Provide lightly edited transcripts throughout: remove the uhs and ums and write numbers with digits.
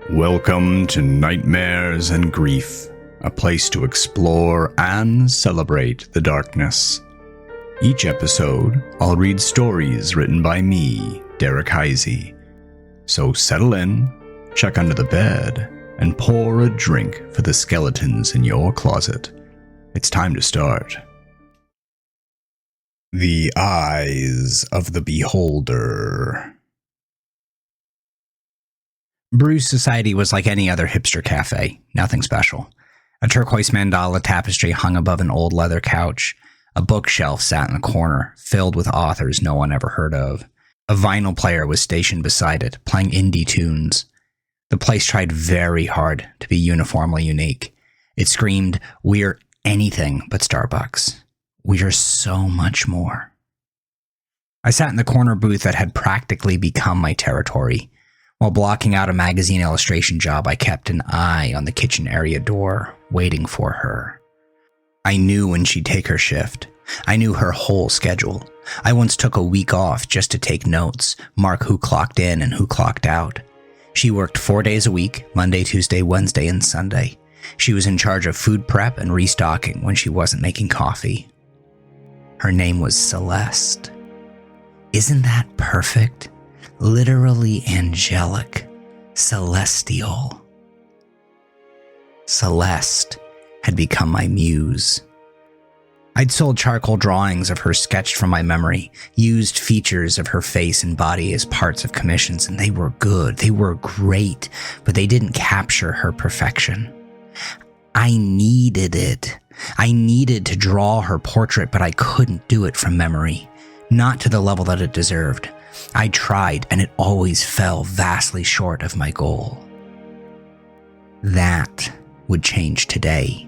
Welcome to Nightmares and Grief, a place to explore and celebrate the darkness. Each episode, I'll read stories written by me, Derek Heisey. So settle in, check under the bed, and pour a drink for the skeletons in your closet. It's time to start. The Eyes of the Beholder. Bruce Society was like any other hipster cafe, nothing special. A turquoise mandala tapestry hung above an old leather couch. A bookshelf sat in the corner, filled with authors no one ever heard of. A vinyl player was stationed beside it, playing indie tunes. The place tried very hard to be uniformly unique. It screamed, "We're anything but Starbucks. We're so much more." I sat in the corner booth that had practically become my territory. While blocking out a magazine illustration job, I kept an eye on the kitchen area door, waiting for her. I knew when she'd take her shift. I knew her whole schedule. I once took a week off just to take notes, mark who clocked in and who clocked out. She worked 4 days a week, Monday, Tuesday, Wednesday, and Sunday. She was in charge of food prep and restocking when she wasn't making coffee. Her name was Celeste. Isn't that perfect? Literally angelic, celestial. Celeste had become my muse. I'd sold charcoal drawings of her sketched from my memory, used features of her face and body as parts of commissions, and they were good, they were great, but they didn't capture her perfection. I needed it. I needed to draw her portrait, but I couldn't do it from memory, not to the level that it deserved. I tried, and it always fell vastly short of my goal. That would change today.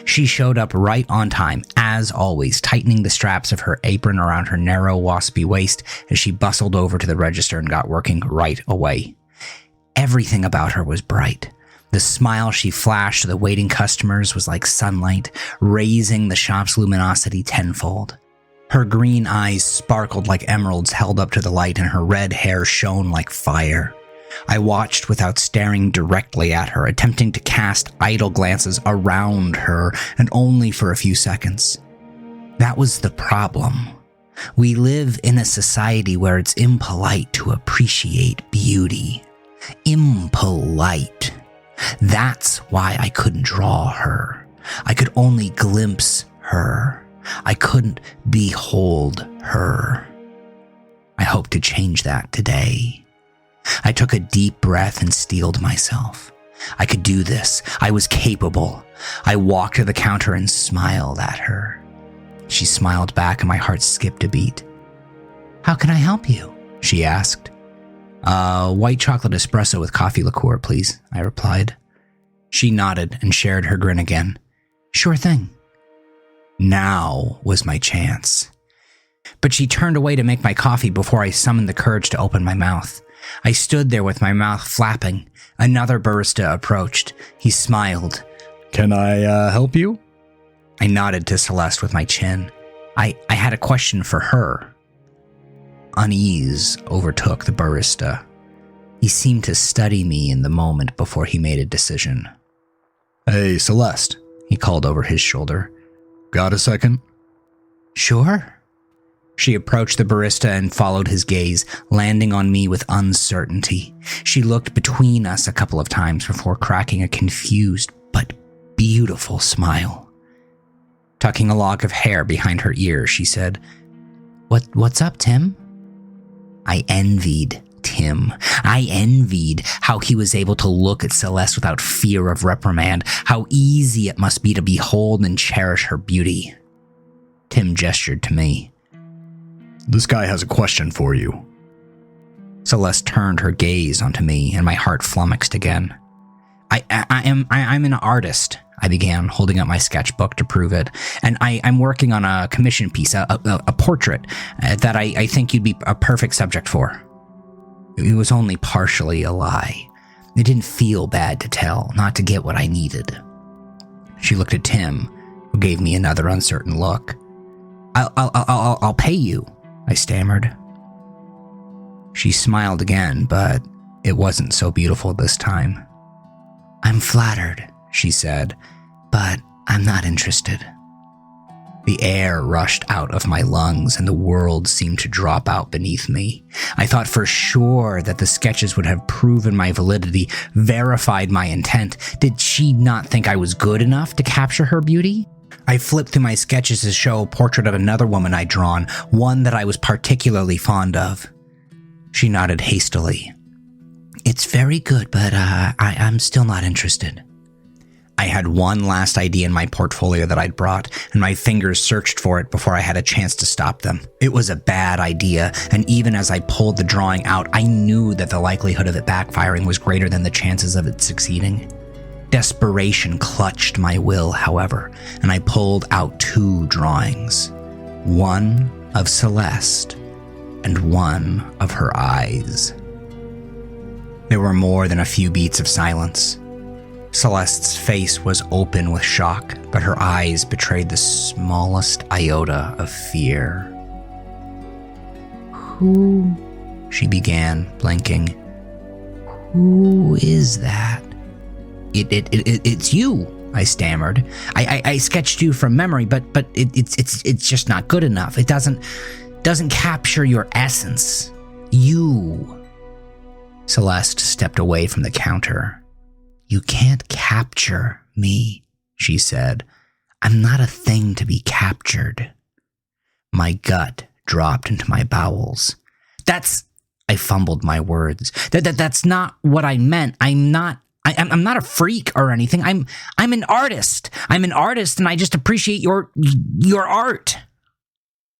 She showed up right on time, as always, tightening the straps of her apron around her narrow, waspy waist as she bustled over to the register and got working right away. Everything about her was bright. The smile she flashed to the waiting customers was like sunlight, raising the shop's luminosity tenfold. Her green eyes sparkled like emeralds held up to the light, and her red hair shone like fire. I watched without staring directly at her, attempting to cast idle glances around her, and only for a few seconds. That was the problem. We live in a society where it's impolite to appreciate beauty. Impolite. That's why I couldn't draw her. I could only glimpse her. I couldn't behold her. I hope to change that today. I took a deep breath and steeled myself. I could do this. I was capable. I walked to the counter and smiled at her. She smiled back and my heart skipped a beat. "How can I help you?" she asked. White chocolate espresso with coffee liqueur, please," I replied. She nodded and shared her grin again. "Sure thing." Now was my chance. But she turned away to make my coffee before I summoned the courage to open my mouth. I stood there with my mouth flapping. Another barista approached. He smiled. "Can I help you?" I nodded to Celeste with my chin. I had a question for her. Unease overtook the barista. He seemed to study me in the moment before he made a decision. "Hey, Celeste," he called over his shoulder. "Got a second?" "Sure." She approached the barista and followed his gaze, landing on me with uncertainty. She looked between us a couple of times before cracking a confused but beautiful smile. Tucking a lock of hair behind her ear, she said, What's up, Tim?" I envied Tim. I envied how he was able to look at Celeste without fear of reprimand, how easy it must be to behold and cherish her beauty. Tim gestured to me. "This guy has a question for you." Celeste turned her gaze onto me, and my heart flummoxed again. I'm an artist," I began, holding up my sketchbook to prove it, "and I'm working on a commission piece, a portrait that I think you'd be a perfect subject for." It was only partially a lie. It didn't feel bad to tell, not to get what I needed. She looked at Tim, who gave me another uncertain look. I'll pay you," I stammered. She smiled again, but It wasn't so beautiful this time. "I'm flattered," she said, "but I'm not interested." The air rushed out of my lungs and the world seemed to drop out beneath me. I thought for sure that the sketches would have proven my validity, verified my intent. Did she not think I was good enough to capture her beauty? I flipped through my sketches to show a portrait of another woman I'd drawn, one that I was particularly fond of. She nodded hastily. "It's very good, but I'm still not interested." I had one last idea in my portfolio that I'd brought, and my fingers searched for it before I had a chance to stop them. It was a bad idea, and even as I pulled the drawing out, I knew that the likelihood of it backfiring was greater than the chances of it succeeding. Desperation clutched my will, however, and I pulled out 2 drawings. One of Celeste, and one of her eyes. There were more than a few beats of silence. Celeste's face was open with shock, but her eyes betrayed the smallest iota of fear. "Who?" she began, blinking. "Who is that?" It's you," I stammered. I sketched you from memory, but it's just not good enough. It doesn't capture your essence. You." Celeste stepped away from the counter. "You can't capture me," she said. "I'm not a thing to be captured." My gut dropped into my bowels. I fumbled my words. That's not what I meant. I'm not a freak or anything. I'm an artist. I'm an artist and I just appreciate your art."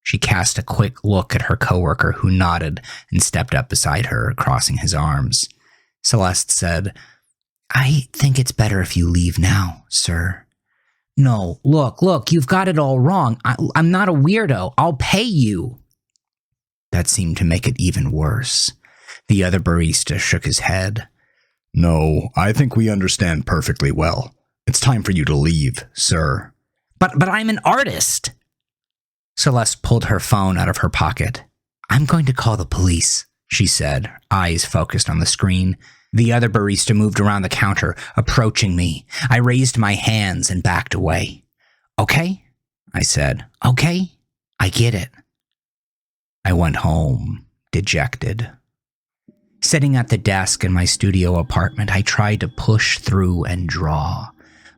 She cast a quick look at her coworker who nodded and stepped up beside her, crossing his arms. Celeste said, "I think it's better if you leave now, sir." "No, look, you've got it all wrong. I'm not a weirdo. I'll pay you." That seemed to make it even worse. The other barista shook his head. "No, I think we understand perfectly well. It's time for you to leave, sir." But I'm an artist." Celeste pulled her phone out of her pocket. "I'm going to call the police," she said, eyes focused on the screen. The other barista moved around the counter, approaching me. I raised my hands and backed away. "Okay," I said. "Okay, I get it." I went home, dejected. Sitting at the desk in my studio apartment, I tried to push through and draw.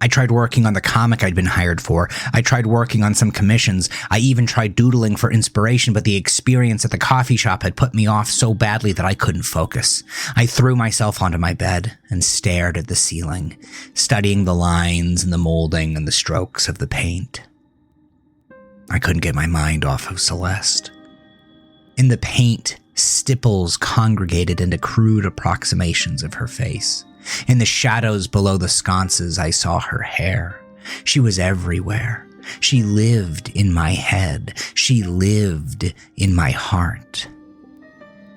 I tried working on the comic I'd been hired for. I tried working on some commissions. I even tried doodling for inspiration, but the experience at the coffee shop had put me off so badly that I couldn't focus. I threw myself onto my bed and stared at the ceiling, studying the lines and the molding and the strokes of the paint. I couldn't get my mind off of Celeste. In the paint, stipples congregated into crude approximations of her face. In the shadows below the sconces, I saw her hair. She was everywhere. She lived in my head. She lived in my heart.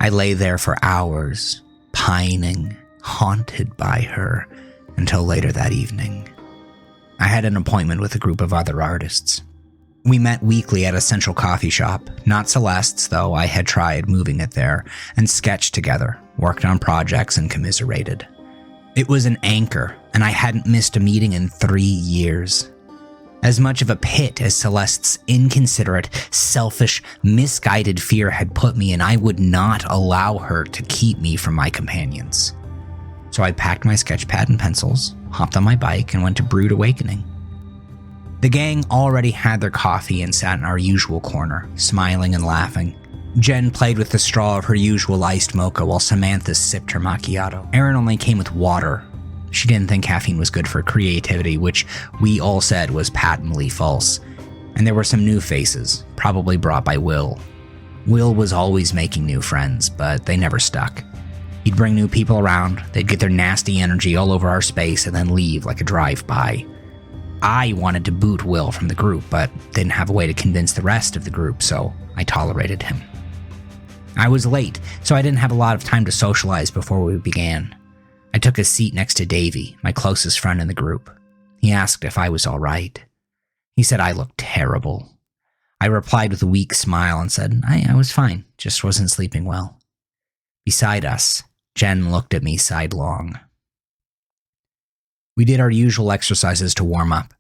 I lay there for hours, pining, haunted by her, until later that evening. I had an appointment with a group of other artists. We met weekly at a central coffee shop, not Celeste's, though I had tried moving it there, and sketched together, worked on projects, and commiserated. It was an anchor, and I hadn't missed a meeting in 3 years. As much of a pit as Celeste's inconsiderate, selfish, misguided fear had put me in, I would not allow her to keep me from my companions. So I packed my sketch pad and pencils, hopped on my bike, and went to Brood Awakening. The gang already had their coffee and sat in our usual corner, smiling and laughing. Jen played with the straw of her usual iced mocha while Samantha sipped her macchiato. Erin only came with water. She didn't think caffeine was good for creativity, which we all said was patently false. And there were some new faces, probably brought by Will. Will was always making new friends, but they never stuck. He'd bring new people around, they'd get their nasty energy all over our space and then leave like a drive-by. I wanted to boot Will from the group, but didn't have a way to convince the rest of the group, so I tolerated him. I was late, so I didn't have a lot of time to socialize before we began. I took a seat next to Davey, my closest friend in the group. He asked if I was all right. He said I looked terrible. I replied with a weak smile and said I was fine, just wasn't sleeping well. Beside us, Jen looked at me sidelong. We did our usual exercises to warm up.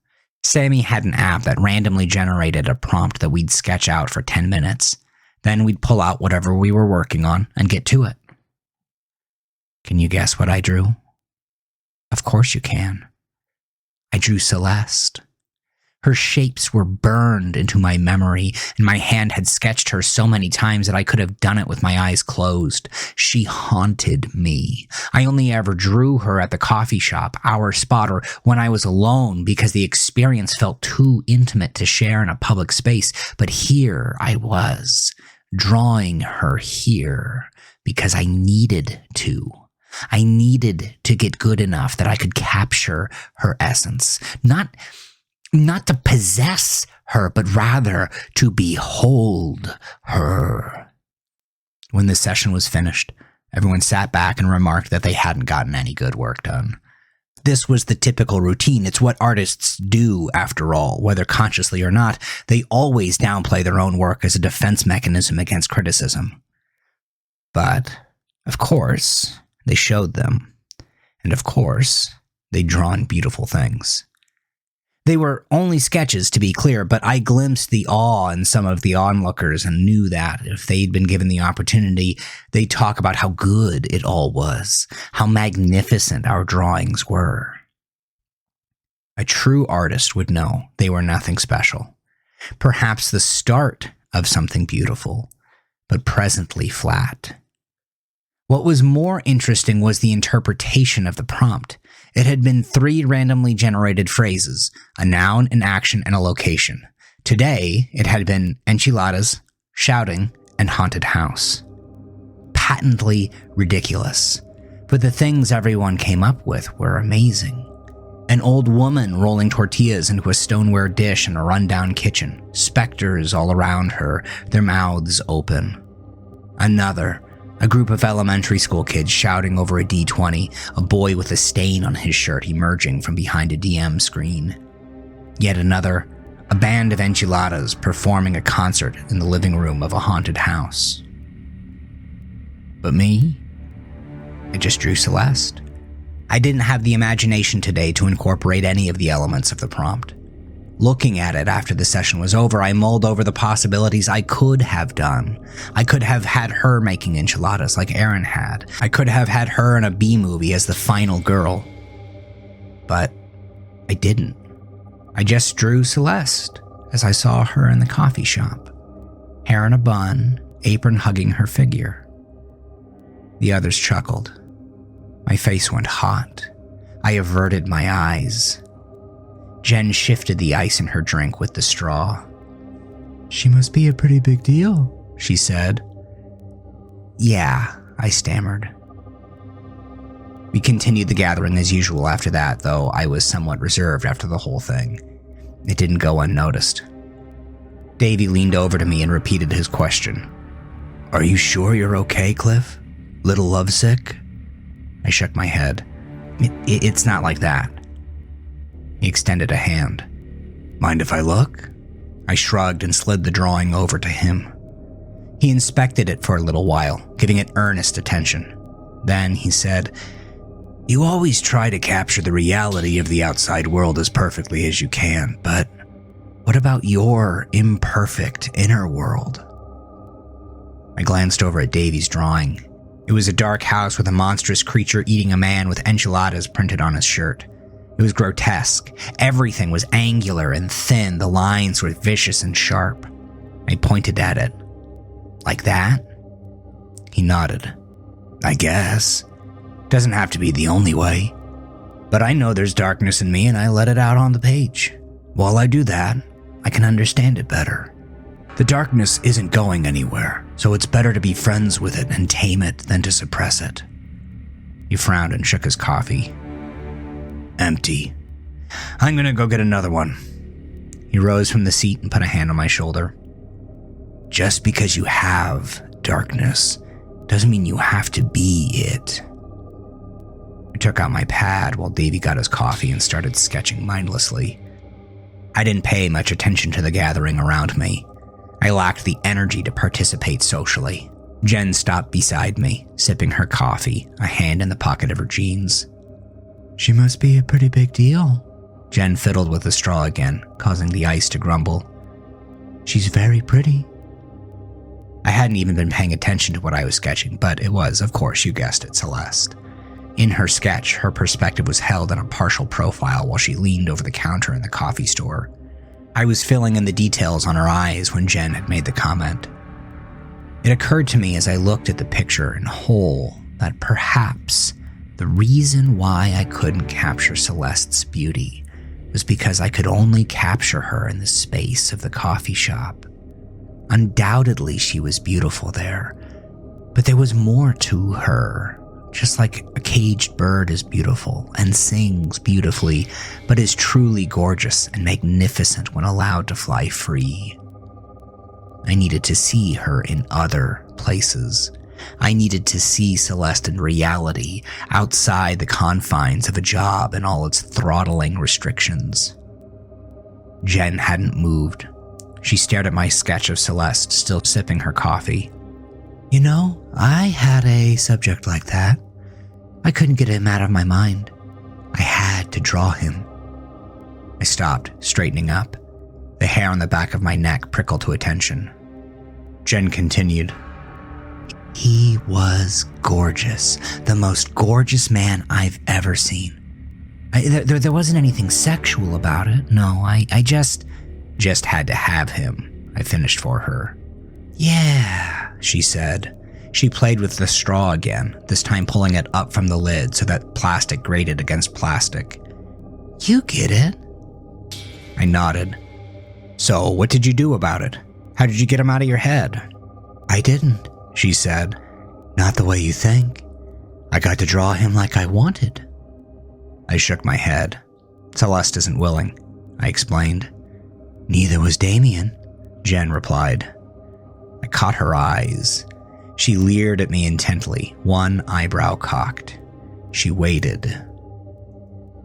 Sammy had an app that randomly generated a prompt that we'd sketch out for 10 minutes. Then we'd pull out whatever we were working on and get to it. Can you guess what I drew? Of course you can. I drew Celeste. Her shapes were burned into my memory, and my hand had sketched her so many times that I could have done it with my eyes closed. She haunted me. I only ever drew her at the coffee shop, our spot, or when I was alone because the experience felt too intimate to share in a public space. But here I was, drawing her here because I needed to. I needed to get good enough that I could capture her essence. Not to possess her, but rather to behold her. When the session was finished, everyone sat back and remarked that they hadn't gotten any good work done. This was the typical routine. It's what artists do, after all. Whether consciously or not, they always downplay their own work as a defense mechanism against criticism. But, of course, they showed them. And of course, they'd drawn beautiful things. They were only sketches, to be clear, but I glimpsed the awe in some of the onlookers and knew that if they'd been given the opportunity, they'd talk about how good it all was, how magnificent our drawings were. A true artist would know they were nothing special, perhaps the start of something beautiful, but presently flat. What was more interesting was the interpretation of the prompt. It had been 3 randomly generated phrases, a noun, an action, and a location. Today, it had been enchiladas, shouting, and haunted house. Patently ridiculous, but the things everyone came up with were amazing. An old woman rolling tortillas into a stoneware dish in a rundown kitchen, specters all around her, their mouths open. Another, a group of elementary school kids shouting over a D20, a boy with a stain on his shirt emerging from behind a DM screen. Yet another, a band of enchiladas performing a concert in the living room of a haunted house. But me? I just drew Celeste. I didn't have the imagination today to incorporate any of the elements of the prompt. Looking at it after the session was over, I mulled over the possibilities I could have done. I could have had her making enchiladas like Aaron had. I could have had her in a B-movie as the final girl. But I didn't. I just drew Celeste as I saw her in the coffee shop. Hair in a bun, apron hugging her figure. The others chuckled. My face went hot. I averted my eyes. Jen shifted the ice in her drink with the straw. "She must be a pretty big deal," she said. "Yeah," I stammered. We continued the gathering as usual after that, though I was somewhat reserved after the whole thing. It didn't go unnoticed. Davy leaned over to me and repeated his question. "Are you sure you're okay, Cliff? Little lovesick?" I shook my head. It's not like that." He extended a hand. "Mind if I look?" I shrugged and slid the drawing over to him. He inspected it for a little while, giving it earnest attention. Then he said, "You always try to capture the reality of the outside world as perfectly as you can, but what about your imperfect inner world?" I glanced over at Davy's drawing. It was a dark house with a monstrous creature eating a man with enchiladas printed on his shirt. It was grotesque. Everything was angular and thin. The lines were vicious and sharp. I pointed at it. "Like that?" He nodded. "I guess. Doesn't have to be the only way. But I know there's darkness in me and I let it out on the page. While I do that, I can understand it better. The darkness isn't going anywhere, so it's better to be friends with it and tame it than to suppress it." He frowned and shook his coffee. "Empty. I'm gonna go get another one." He rose from the seat and put a hand on my shoulder. "Just because you have darkness doesn't mean you have to be it." I took out my pad while Davy got his coffee and started sketching mindlessly. I didn't pay much attention to the gathering around me. I lacked the energy to participate socially. Jen stopped beside me, sipping her coffee, a hand in the pocket of her jeans. She must be a pretty big deal. Jen fiddled with the straw again, causing the ice to grumble. She's very pretty. I hadn't even been paying attention to what I was sketching, but it was, of course, you guessed it, Celeste. In her sketch, her perspective was held in a partial profile while she leaned over the counter in the coffee store. I was filling in the details on her eyes when Jen had made the comment. It occurred to me as I looked at the picture in whole that perhaps the reason why I couldn't capture Celeste's beauty was because I could only capture her in the space of the coffee shop. Undoubtedly, she was beautiful there, but there was more to her. Just like a caged bird is beautiful and sings beautifully, but is truly gorgeous and magnificent when allowed to fly free. I needed to see her in other places. I needed to see Celeste in reality, outside the confines of a job and all its throttling restrictions. Jen hadn't moved. She stared at my sketch of Celeste, still sipping her coffee. You know, I had a subject like that. I couldn't get him out of my mind. I had to draw him. I stopped, straightening up. The hair on the back of my neck prickled to attention. Jen continued. He was gorgeous. The most gorgeous man I've ever seen. There wasn't anything sexual about it. No, I just had to have him. I finished for her. Yeah, she said. She played with the straw again, this time pulling it up from the lid so that plastic grated against plastic. You get it. I nodded. So, what did you do about it? How did you get him out of your head? I didn't, she said. Not the way you think. I got to draw him like I wanted. I shook my head. Celeste isn't willing, I explained. Neither was Damien, Jen replied. I caught her eyes. She leered at me intently, one eyebrow cocked. She waited.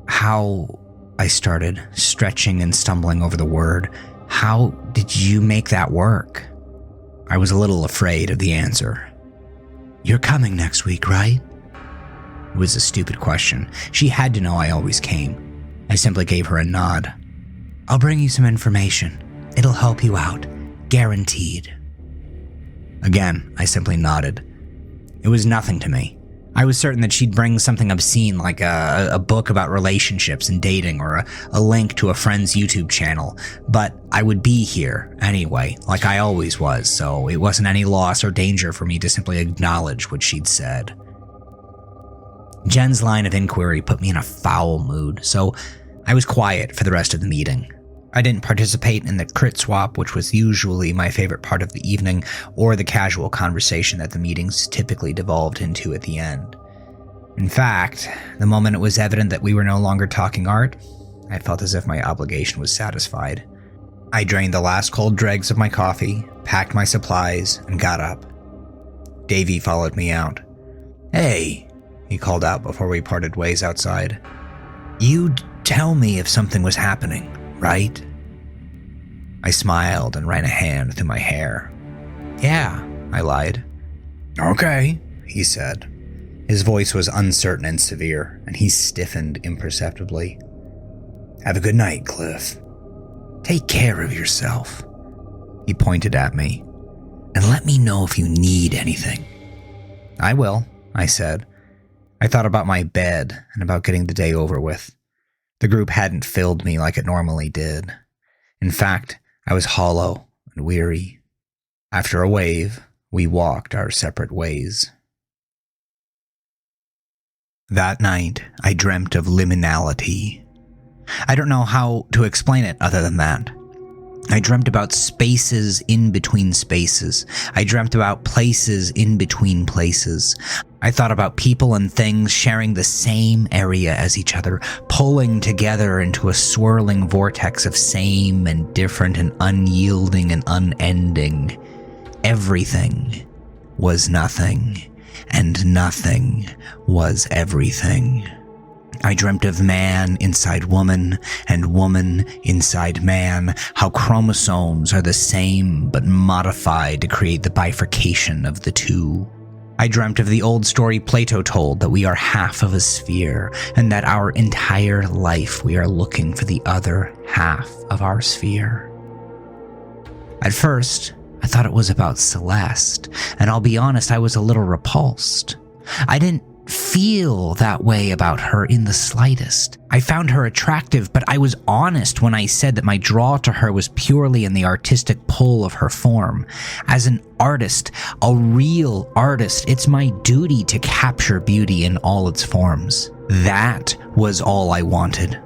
How, I started, stretching and stumbling over the word. How did you make that work? I was a little afraid of the answer. You're coming next week, right? It was a stupid question. She had to know I always came. I simply gave her a nod. I'll bring you some information. It'll help you out. Guaranteed. Again, I simply nodded. It was nothing to me. I was certain that she'd bring something obscene like a book about relationships and dating or a link to a friend's YouTube channel, but I would be here anyway, like I always was, so it wasn't any loss or danger for me to simply acknowledge what she'd said. Jen's line of inquiry put me in a foul mood, so I was quiet for the rest of the meeting. I didn't participate in the crit swap, which was usually my favorite part of the evening, or the casual conversation that the meetings typically devolved into at the end. In fact, the moment it was evident that we were no longer talking art, I felt as if my obligation was satisfied. I drained the last cold dregs of my coffee, packed my supplies, and got up. Davey followed me out. Hey, he called out before we parted ways outside. You'd tell me if something was happening, right? I smiled and ran a hand through my hair. Yeah, I lied. Okay, he said. His voice was uncertain and severe, and he stiffened imperceptibly. Have a good night, Cliff. Take care of yourself. He pointed at me. And let me know if you need anything. I will, I said. I thought about my bed and about getting the day over with. The group hadn't filled me like it normally did. In fact, I was hollow and weary. After a wave, we walked our separate ways. That night, I dreamt of liminality. I don't know how to explain it other than that. I dreamt about spaces in between spaces. I dreamt about places in between places. I thought about people and things sharing the same area as each other, pulling together into a swirling vortex of same and different and unyielding and unending. Everything was nothing, and nothing was everything. I dreamt of man inside woman and woman inside man, how chromosomes are the same but modified to create the bifurcation of the two. I dreamt of the old story Plato told that we are half of a sphere and that our entire life we are looking for the other half of our sphere. At first, I thought it was about Celeste, and I'll be honest, I was a little repulsed. I didn't feel that way about her in the slightest. I found her attractive, but I was honest when I said that my draw to her was purely in the artistic pull of her form. As an artist, a real artist, it's my duty to capture beauty in all its forms. That was all I wanted.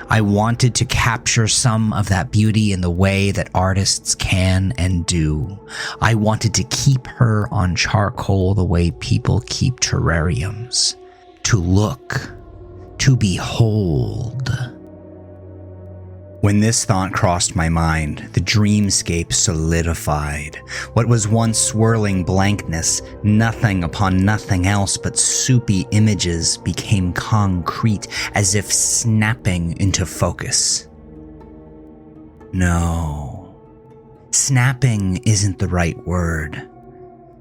I wanted to capture some of that beauty in the way that artists can and do. I wanted to keep her on charcoal the way people keep terrariums. To look, to behold. When this thought crossed my mind, the dreamscape solidified. What was once swirling blankness, nothing upon nothing else but soupy images, became concrete, as if snapping into focus. No, snapping isn't the right word.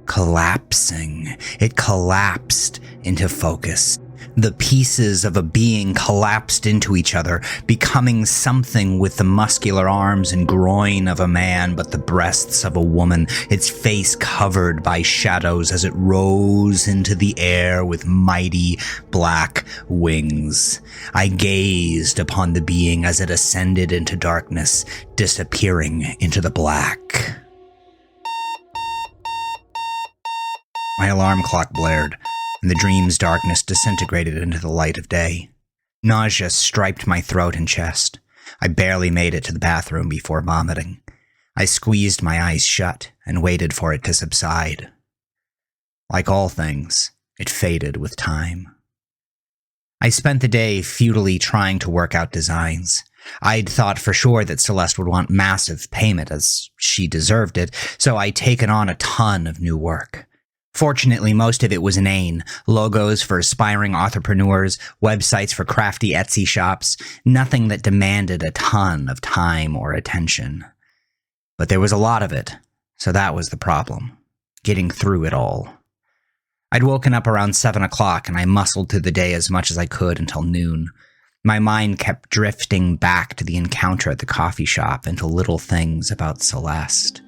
Collapsing. It collapsed into focus. The pieces of a being collapsed into each other, becoming something with the muscular arms and groin of a man, but the breasts of a woman, its face covered by shadows as it rose into the air with mighty black wings. I gazed upon the being as it ascended into darkness, disappearing into the black. My alarm clock blared, and the dream's darkness disintegrated into the light of day. Nausea striped my throat and chest. I barely made it to the bathroom before vomiting. I squeezed my eyes shut and waited for it to subside. Like all things, it faded with time. I spent the day futilely trying to work out designs. I'd thought for sure that Celeste would want massive payment, as she deserved it, so I'd taken on a ton of new work. Fortunately, most of it was inane. Logos for aspiring entrepreneurs, websites for crafty Etsy shops, nothing that demanded a ton of time or attention. But there was a lot of it, so that was the problem. Getting through it all. I'd woken up around 7 o'clock and I muscled through the day as much as I could until noon. My mind kept drifting back to the encounter at the coffee shop and to little things about Celeste.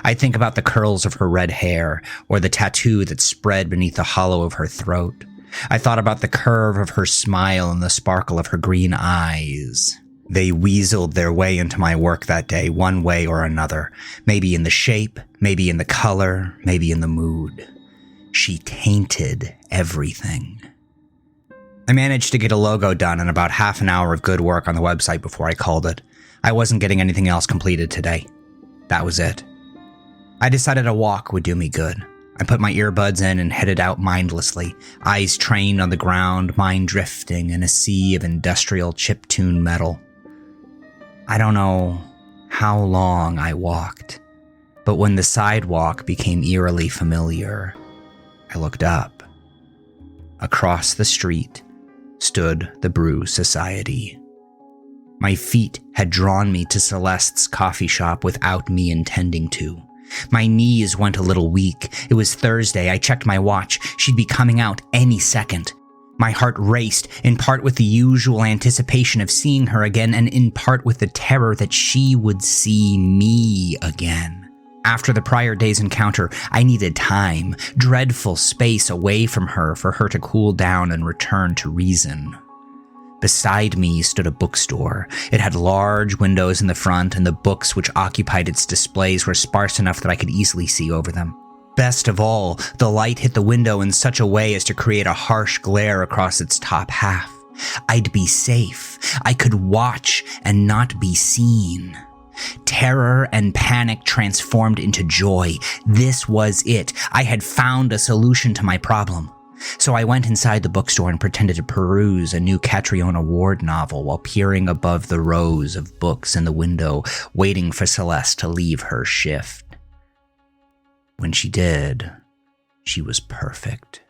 I'd think about the curls of her red hair, or the tattoo that spread beneath the hollow of her throat. I thought about the curve of her smile and the sparkle of her green eyes. They weaseled their way into my work that day, one way or another. Maybe in the shape, maybe in the color, maybe in the mood. She tainted everything. I managed to get a logo done in about half an hour of good work on the website before I called it. I wasn't getting anything else completed today. That was it. I decided a walk would do me good. I put my earbuds in and headed out mindlessly, eyes trained on the ground, mind drifting in a sea of industrial chiptune metal. I don't know how long I walked, but when the sidewalk became eerily familiar, I looked up. Across the street stood the Brew Society. My feet had drawn me to Celeste's coffee shop without me intending to. My knees went a little weak. It was Thursday. I checked my watch. She'd be coming out any second. My heart raced, in part with the usual anticipation of seeing her again, and in part with the terror that she would see me again. After the prior day's encounter, I needed time, dreadful space away from her for her to cool down and return to reason. Beside me stood a bookstore. It had large windows in the front, and the books which occupied its displays were sparse enough that I could easily see over them. Best of all, the light hit the window in such a way as to create a harsh glare across its top half. I'd be safe. I could watch and not be seen. Terror and panic transformed into joy. This was it. I had found a solution to my problem. So I went inside the bookstore and pretended to peruse a new Catriona Ward novel while peering above the rows of books in the window, waiting for Celeste to leave her shift. When she did, she was perfect.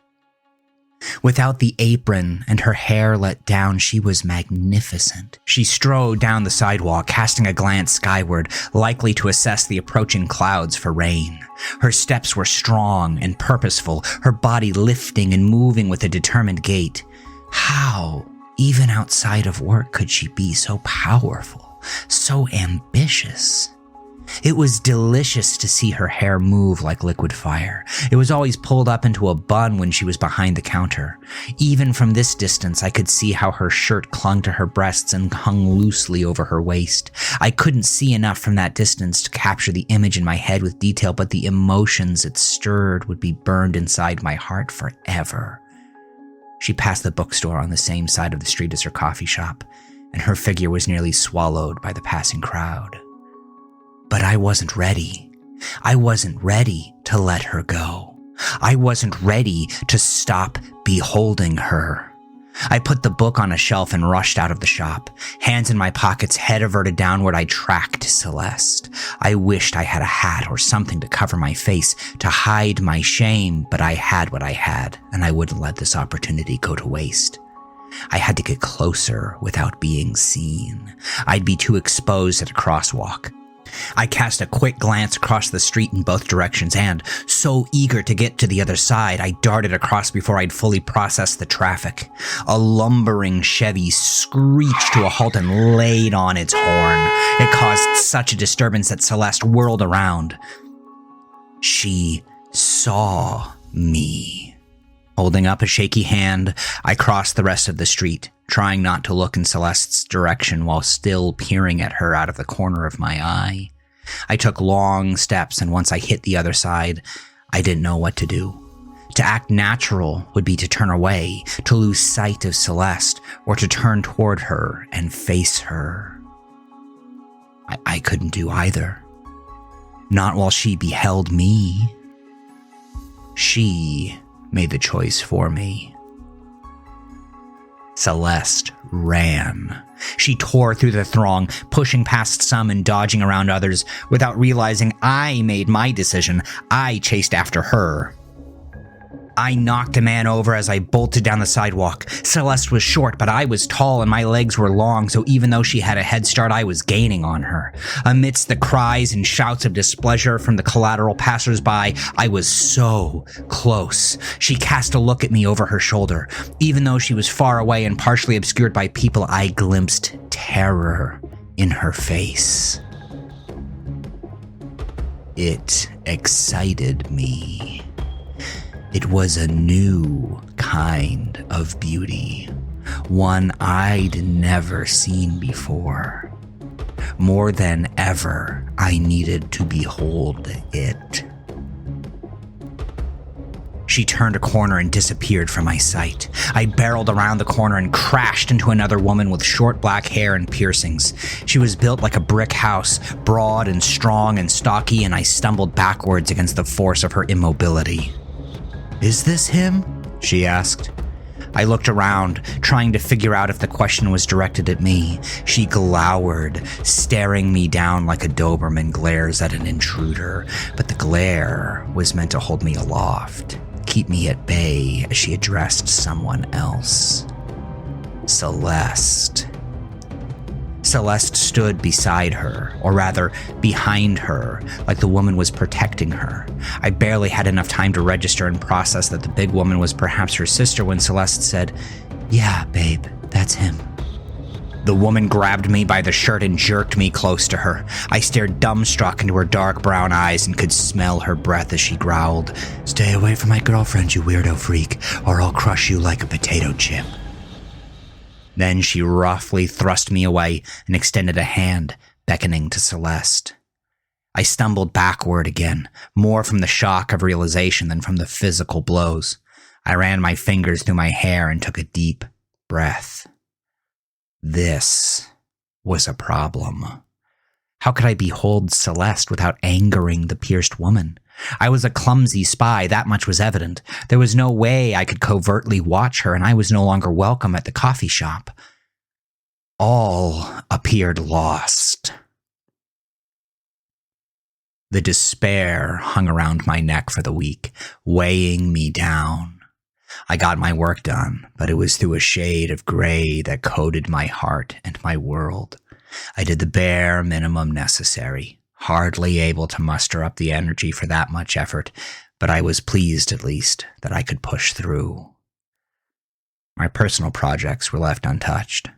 Without the apron and her hair let down, she was magnificent. She strode down the sidewalk, casting a glance skyward, likely to assess the approaching clouds for rain. Her steps were strong and purposeful, her body lifting and moving with a determined gait. How, even outside of work, could she be so powerful, so ambitious? It was delicious to see her hair move like liquid fire. It was always pulled up into a bun when she was behind the counter. Even from this distance, I could see how her shirt clung to her breasts and hung loosely over her waist. I couldn't see enough from that distance to capture the image in my head with detail, but the emotions it stirred would be burned inside my heart forever. She passed the bookstore on the same side of the street as her coffee shop, and her figure was nearly swallowed by the passing crowd. But I wasn't ready. I wasn't ready to let her go. I wasn't ready to stop beholding her. I put the book on a shelf and rushed out of the shop. Hands in my pockets, head averted downward, I tracked Celeste. I wished I had a hat or something to cover my face, to hide my shame, but I had what I had, and I wouldn't let this opportunity go to waste. I had to get closer without being seen. I'd be too exposed at a crosswalk. I cast a quick glance across the street in both directions and, so eager to get to the other side, I darted across before I'd fully processed the traffic. A lumbering Chevy screeched to a halt and laid on its horn. It caused such a disturbance that Celeste whirled around. She saw me. Holding up a shaky hand, I crossed the rest of the street, trying not to look in Celeste's direction while still peering at her out of the corner of my eye. I took long steps, and once I hit the other side, I didn't know what to do. To act natural would be to turn away, to lose sight of Celeste, or to turn toward her and face her. I couldn't do either. Not while she beheld me. She made the choice for me. Celeste ran. She tore through the throng, pushing past some and dodging around others. Without realizing I made my decision, I chased after her. I knocked a man over as I bolted down the sidewalk. Celeste was short, but I was tall and my legs were long, so even though she had a head start, I was gaining on her. Amidst the cries and shouts of displeasure from the collateral passersby, I was so close. She cast a look at me over her shoulder. Even though she was far away and partially obscured by people, I glimpsed terror in her face. It excited me. It was a new kind of beauty, one I'd never seen before. More than ever, I needed to behold it. She turned a corner and disappeared from my sight. I barreled around the corner and crashed into another woman with short black hair and piercings. She was built like a brick house, broad and strong and stocky, and I stumbled backwards against the force of her immobility. "Is this him?" she asked. I looked around, trying to figure out if the question was directed at me. She glowered, staring me down like a Doberman glares at an intruder, but the glare was meant to hold me aloft, keep me at bay as she addressed someone else. Celeste. Celeste stood beside her, or rather, behind her, like the woman was protecting her. I barely had enough time to register and process that the big woman was perhaps her sister when Celeste said, "Yeah, babe, that's him." The woman grabbed me by the shirt and jerked me close to her. I stared dumbstruck into her dark brown eyes and could smell her breath as she growled, "Stay away from my girlfriend, you weirdo freak, or I'll crush you like a potato chip." Then she roughly thrust me away and extended a hand, beckoning to Celeste. I stumbled backward again, more from the shock of realization than from the physical blows. I ran my fingers through my hair and took a deep breath. This was a problem. How could I behold Celeste without angering the pierced woman? I was a clumsy spy, that much was evident. There was no way I could covertly watch her, and I was no longer welcome at the coffee shop. All appeared lost. The despair hung around my neck for the week, weighing me down. I got my work done, but it was through a shade of gray that coated my heart and my world. I did the bare minimum necessary, hardly able to muster up the energy for that much effort, but I was pleased, at least, that I could push through. My personal projects were left untouched.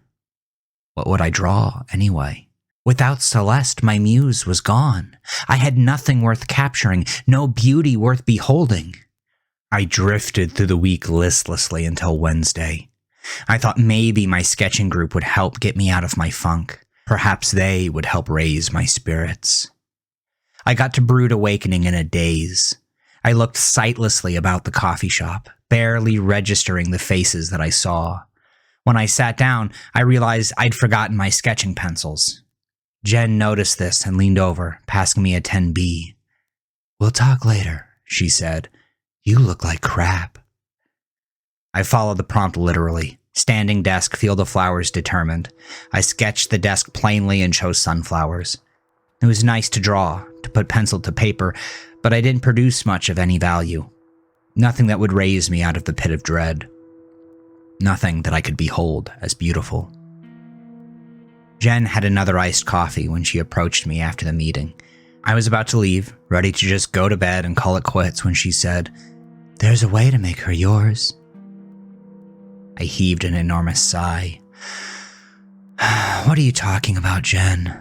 What would I draw, anyway? Without Celeste, my muse was gone. I had nothing worth capturing, no beauty worth beholding. I drifted through the week listlessly until Wednesday. I thought maybe my sketching group would help get me out of my funk. Perhaps they would help raise my spirits. I got to Brood Awakening in a daze. I looked sightlessly about the coffee shop, barely registering the faces that I saw. When I sat down, I realized I'd forgotten my sketching pencils. Jen noticed this and leaned over, passing me a 10B. "We'll talk later," she said. "You look like crap." I followed the prompt literally. Standing desk, field of flowers determined. I sketched the desk plainly and chose sunflowers. It was nice to draw, to put pencil to paper, but I didn't produce much of any value. Nothing that would raise me out of the pit of dread. Nothing that I could behold as beautiful. Jen had another iced coffee when she approached me after the meeting. I was about to leave, ready to just go to bed and call it quits when she said, "There's a way to make her yours." I heaved an enormous sigh. "What are you talking about, Jen?"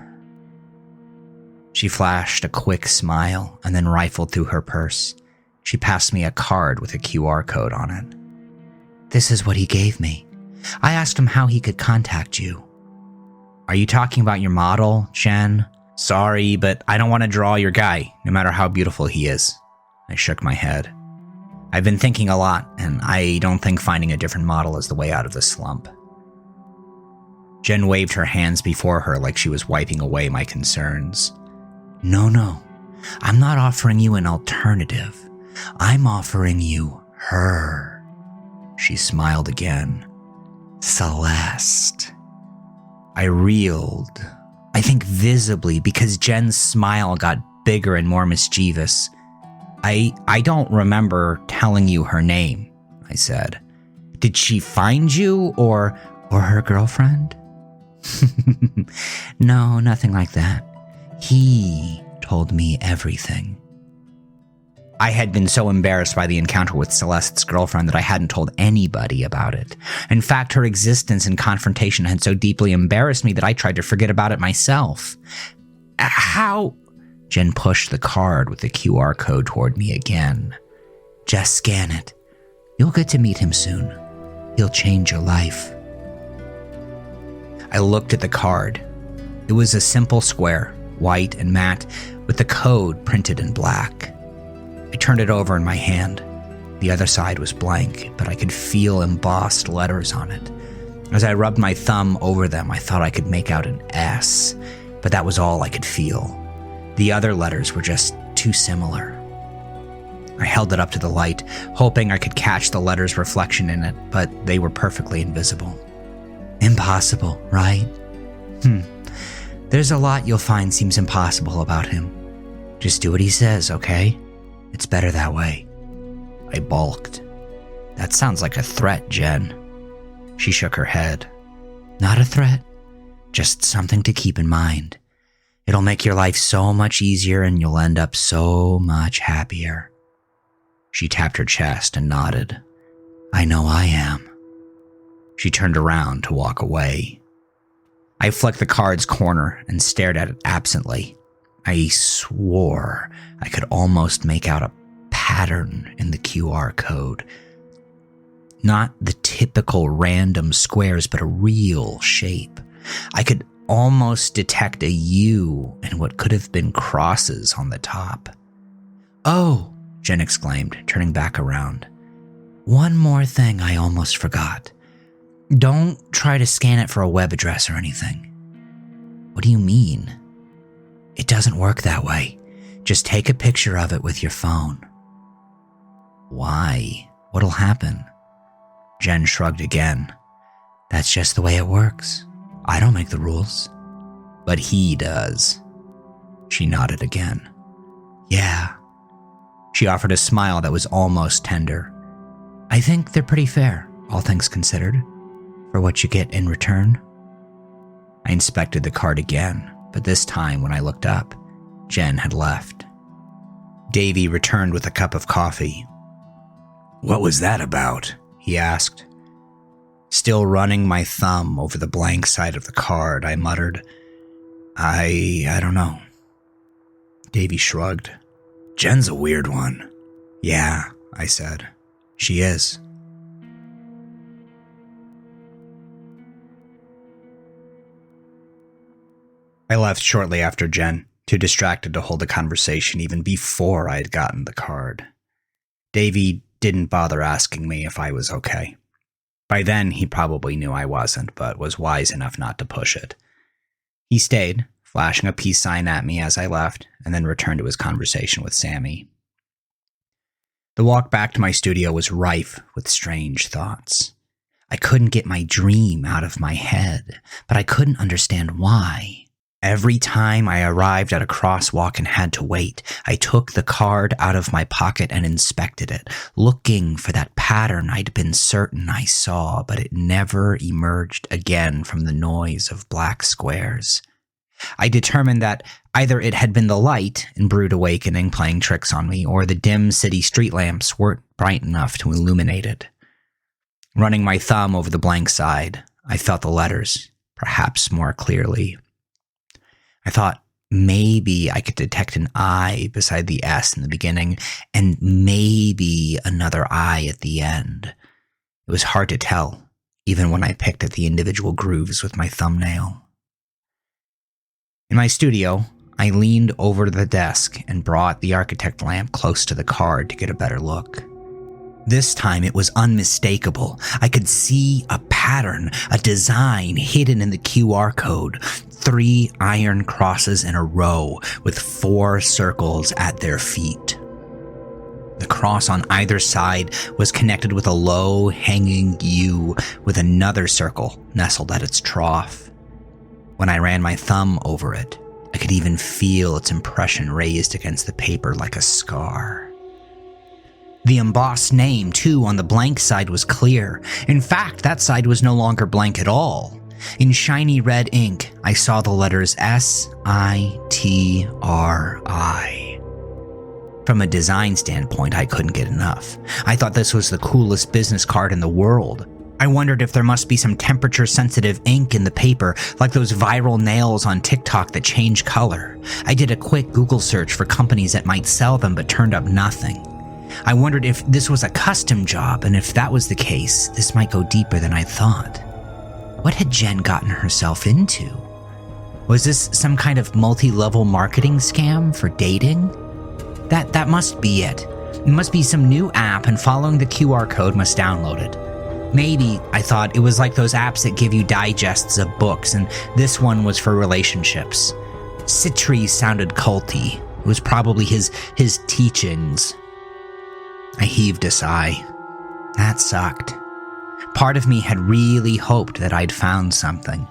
She flashed a quick smile and then rifled through her purse. She passed me a card with a QR code on it. "This is what he gave me. I asked him how he could contact you." "Are you talking about your model, Jen?" "Sorry, but I don't want to draw your guy, no matter how beautiful he is." I shook my head. I've been thinking a lot, and I don't think finding a different model is the way out of the slump. Jen waved her hands before her like she was wiping away my concerns. No, I'm not offering you an alternative. I'm offering you her." She smiled again. "Celeste." I reeled, I think visibly, because Jen's smile got bigger and more mischievous. I don't remember telling you her name," I said. "Did she find you, or her girlfriend?" "No, nothing like that. He told me everything." I had been so embarrassed by the encounter with Celeste's girlfriend that I hadn't told anybody about it. In fact, her existence and confrontation had so deeply embarrassed me that I tried to forget about it myself. "How?" Jen pushed the card with the QR code toward me again. "Just scan it. You'll get to meet him soon. He'll change your life." I looked at the card. It was a simple square, white and matte, with the code printed in black. I turned it over in my hand. The other side was blank, but I could feel embossed letters on it. As I rubbed my thumb over them, I thought I could make out an S, but that was all I could feel. The other letters were just too similar. I held it up to the light, hoping I could catch the letter's reflection in it, but they were perfectly invisible. "Impossible, right? There's a lot you'll find seems impossible about him. Just do what he says, okay? It's better that way." I balked. "That sounds like a threat, Jen." She shook her head. "Not a threat, just something to keep in mind. It'll make your life so much easier and you'll end up so much happier." She tapped her chest and nodded. "I know I am." She turned around to walk away. I flicked the card's corner and stared at it absently. I swore I could almost make out a pattern in the QR code. Not the typical random squares, but a real shape. I could almost detect a U and what could have been crosses on the top. "Oh," Jen exclaimed, turning back around. "One more thing I almost forgot. Don't try to scan it for a web address or anything." "What do you mean?" "It doesn't work that way. Just take a picture of it with your phone." "Why? What'll happen?" Jen shrugged again. "That's just the way it works. I don't make the rules." "But he does." She nodded again. "Yeah." She offered a smile that was almost tender. I think they're pretty fair, all things considered, for what you get in return. I inspected the card again, but this time when I looked up, Jen had left. Davy returned with a cup of coffee. "What was that about?" he asked. Still running my thumb over the blank side of the card, I muttered, I don't know. Davy shrugged. "Jen's a weird one." "Yeah," I said. "She is." I left shortly after Jen, too distracted to hold a conversation even before I had gotten the card. Davy didn't bother asking me if I was okay. By then, he probably knew I wasn't, but was wise enough not to push it. He stayed, flashing a peace sign at me as I left, and then returned to his conversation with Sammy. The walk back to my studio was rife with strange thoughts. I couldn't get my dream out of my head, but I couldn't understand why. Every time I arrived at a crosswalk and had to wait, I took the card out of my pocket and inspected it, looking for that pattern I'd been certain I saw, but it never emerged again from the noise of black squares. I determined that either it had been the light in Brood Awakening playing tricks on me, or the dim city street lamps weren't bright enough to illuminate it. Running my thumb over the blank side, I felt the letters, perhaps more clearly. I thought maybe I could detect an I beside the S in the beginning, and maybe another I at the end. It was hard to tell, even when I picked at the individual grooves with my thumbnail. In my studio, I leaned over to the desk and brought the architect lamp close to the card to get a better look. This time it was unmistakable. I could see a pattern, a design hidden in the QR code. 3 iron crosses in a row with 4 circles at their feet. The cross on either side was connected with a low hanging U with another circle nestled at its trough. When I ran my thumb over it, I could even feel its impression raised against the paper like a scar. The embossed name, too, on the blank side was clear. In fact, that side was no longer blank at all. In shiny red ink, I saw the letters S-I-T-R-I. From a design standpoint, I couldn't get enough. I thought this was the coolest business card in the world. I wondered if there must be some temperature-sensitive ink in the paper, like those viral nails on TikTok that change color. I did a quick Google search for companies that might sell them, but turned up nothing. I wondered if this was a custom job, and if that was the case, this might go deeper than I thought. What had Jen gotten herself into? Was this some kind of multi-level marketing scam for dating? That must be it. It must be some new app, and following the QR code must download it. Maybe, I thought, it was like those apps that give you digests of books, and this one was for relationships. Sitri sounded culty. It was probably his teachings. I heaved a sigh. That sucked. Part of me had really hoped that I'd found something.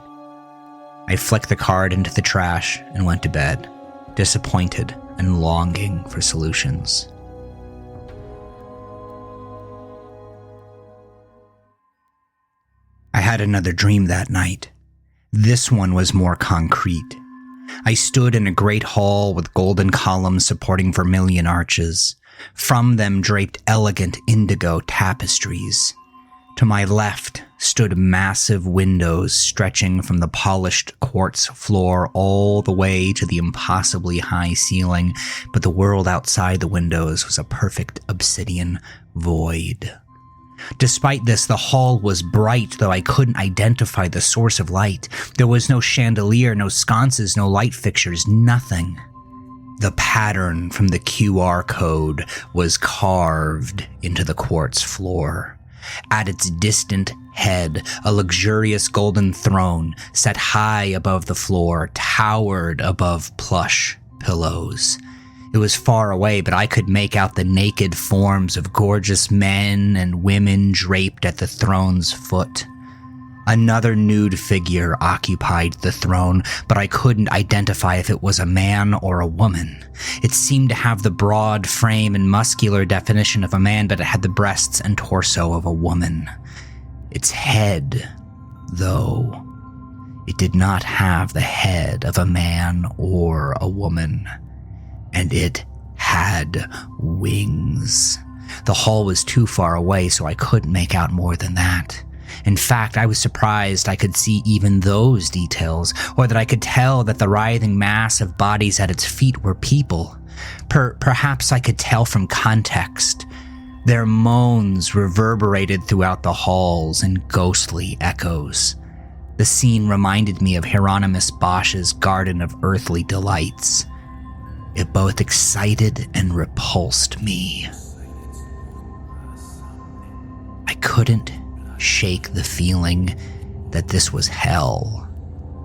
I flicked the card into the trash and went to bed, disappointed and longing for solutions. I had another dream that night. This one was more concrete. I stood in a great hall with golden columns supporting vermilion arches. From them draped elegant indigo tapestries. To my left stood massive windows stretching from the polished quartz floor all the way to the impossibly high ceiling, but the world outside the windows was a perfect obsidian void. Despite this, the hall was bright, though I couldn't identify the source of light. There was no chandelier, no sconces, no light fixtures, nothing. The pattern from the QR code was carved into the quartz floor. At its distant head, a luxurious golden throne set high above the floor, towered above plush pillows. It was far away, but I could make out the naked forms of gorgeous men and women draped at the throne's foot. Another nude figure occupied the throne, but I couldn't identify if it was a man or a woman. It seemed to have the broad frame and muscular definition of a man, but it had the breasts and torso of a woman. Its head, though, it did not have the head of a man or a woman, and it had wings. The hall was too far away, so I couldn't make out more than that. In fact, I was surprised I could see even those details, or that I could tell that the writhing mass of bodies at its feet were people. Perhaps I could tell from context. Their moans reverberated throughout the halls in ghostly echoes. The scene reminded me of Hieronymus Bosch's Garden of Earthly Delights. It both excited and repulsed me. I couldn't shake the feeling that this was hell,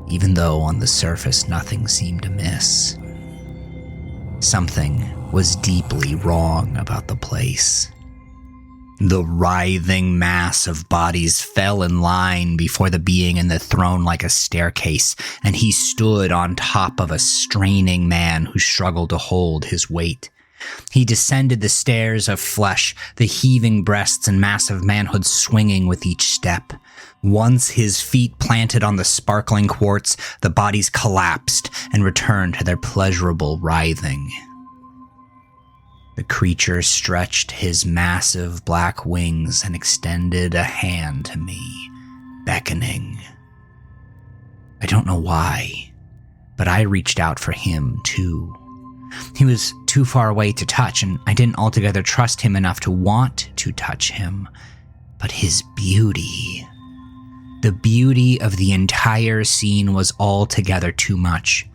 even though on the surface nothing seemed amiss. Something was deeply wrong about the place. The writhing mass of bodies fell in line before the being in the throne like a staircase, and he stood on top of a straining man who struggled to hold his weight. He descended the stairs of flesh, the heaving breasts and massive manhood swinging with each step. Once his feet planted on the sparkling quartz, the bodies collapsed and returned to their pleasurable writhing. The creature stretched his massive black wings and extended a hand to me, beckoning. I don't know why, but I reached out for him too. He was too far away to touch, and I didn't altogether trust him enough to want to touch him. But his beauty, the beauty of the entire scene was altogether too much.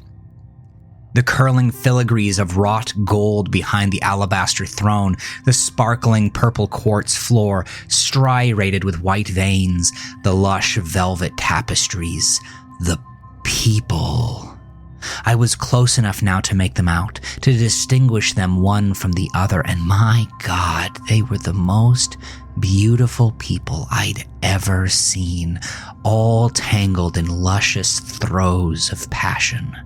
The curling filigrees of wrought gold behind the alabaster throne, the sparkling purple quartz floor, striated with white veins, the lush velvet tapestries, the people. I was close enough now to make them out, to distinguish them one from the other, and my God, they were the most beautiful people I'd ever seen, all tangled in luscious throes of passion.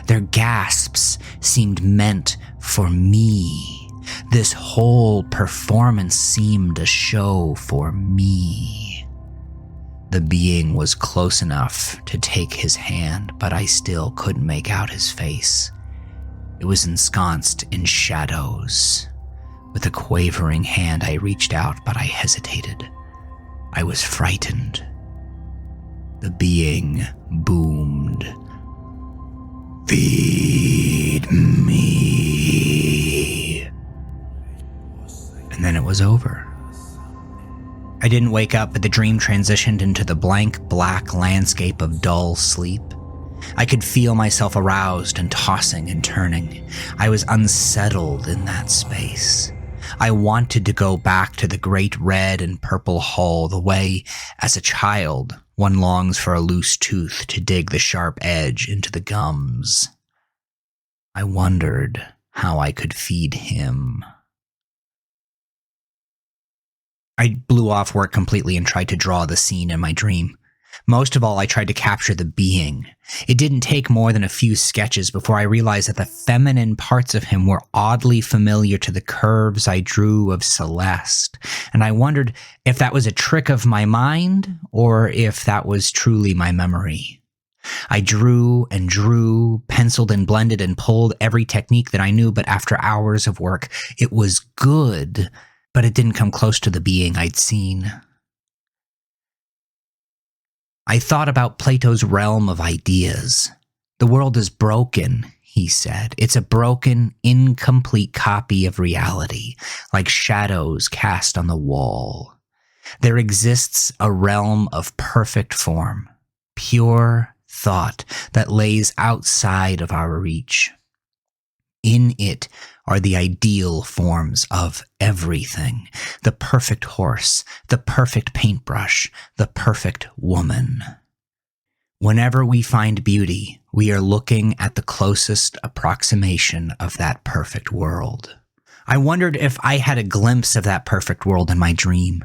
Their gasps seemed meant for me. This whole performance seemed a show for me. The being was close enough to take his hand, but I still couldn't make out his face. It was ensconced in shadows. With a quavering hand, I reached out, but I hesitated. I was frightened. The being boomed, "Feed me." And then it was over. I didn't wake up, but the dream transitioned into the blank black landscape of dull sleep. I could feel myself aroused and tossing and turning. I was unsettled in that space. I wanted to go back to the great red and purple hall the way, as a child, one longs for a loose tooth to dig the sharp edge into the gums. I wondered how I could feed him. I blew off work completely and tried to draw the scene in my dream. Most of all, I tried to capture the being. It didn't take more than a few sketches before I realized that the feminine parts of him were oddly familiar to the curves I drew of Celeste, and I wondered if that was a trick of my mind or if that was truly my memory. I drew and drew, penciled and blended and pulled every technique that I knew, but after hours of work, it was good, but it didn't come close to the being I'd seen. I thought about Plato's realm of ideas. The world is broken, he said. It's a broken, incomplete copy of reality, like shadows cast on the wall. There exists a realm of perfect form, pure thought that lays outside of our reach. In it are the ideal forms of everything: the perfect horse, the perfect paintbrush, the perfect woman. Whenever we find beauty, we are looking at the closest approximation of that perfect world. I wondered if I had a glimpse of that perfect world in my dream.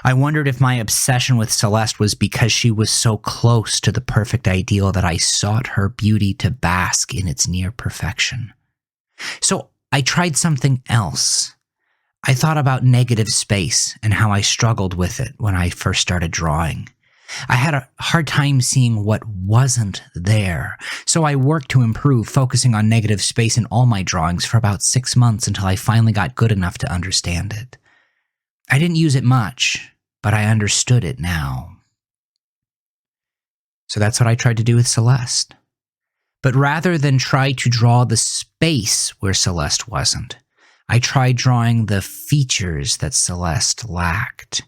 I wondered if my obsession with Celeste was because she was so close to the perfect ideal that I sought her beauty to bask in its near perfection. So I tried something else. I thought about negative space and how I struggled with it when I first started drawing. I had a hard time seeing what wasn't there, so I worked to improve, focusing on negative space in all my drawings for about 6 months until I finally got good enough to understand it. I didn't use it much, but I understood it now. So that's what I tried to do with Celeste. But rather than try to draw the space where Celeste wasn't, I tried drawing the features that Celeste lacked.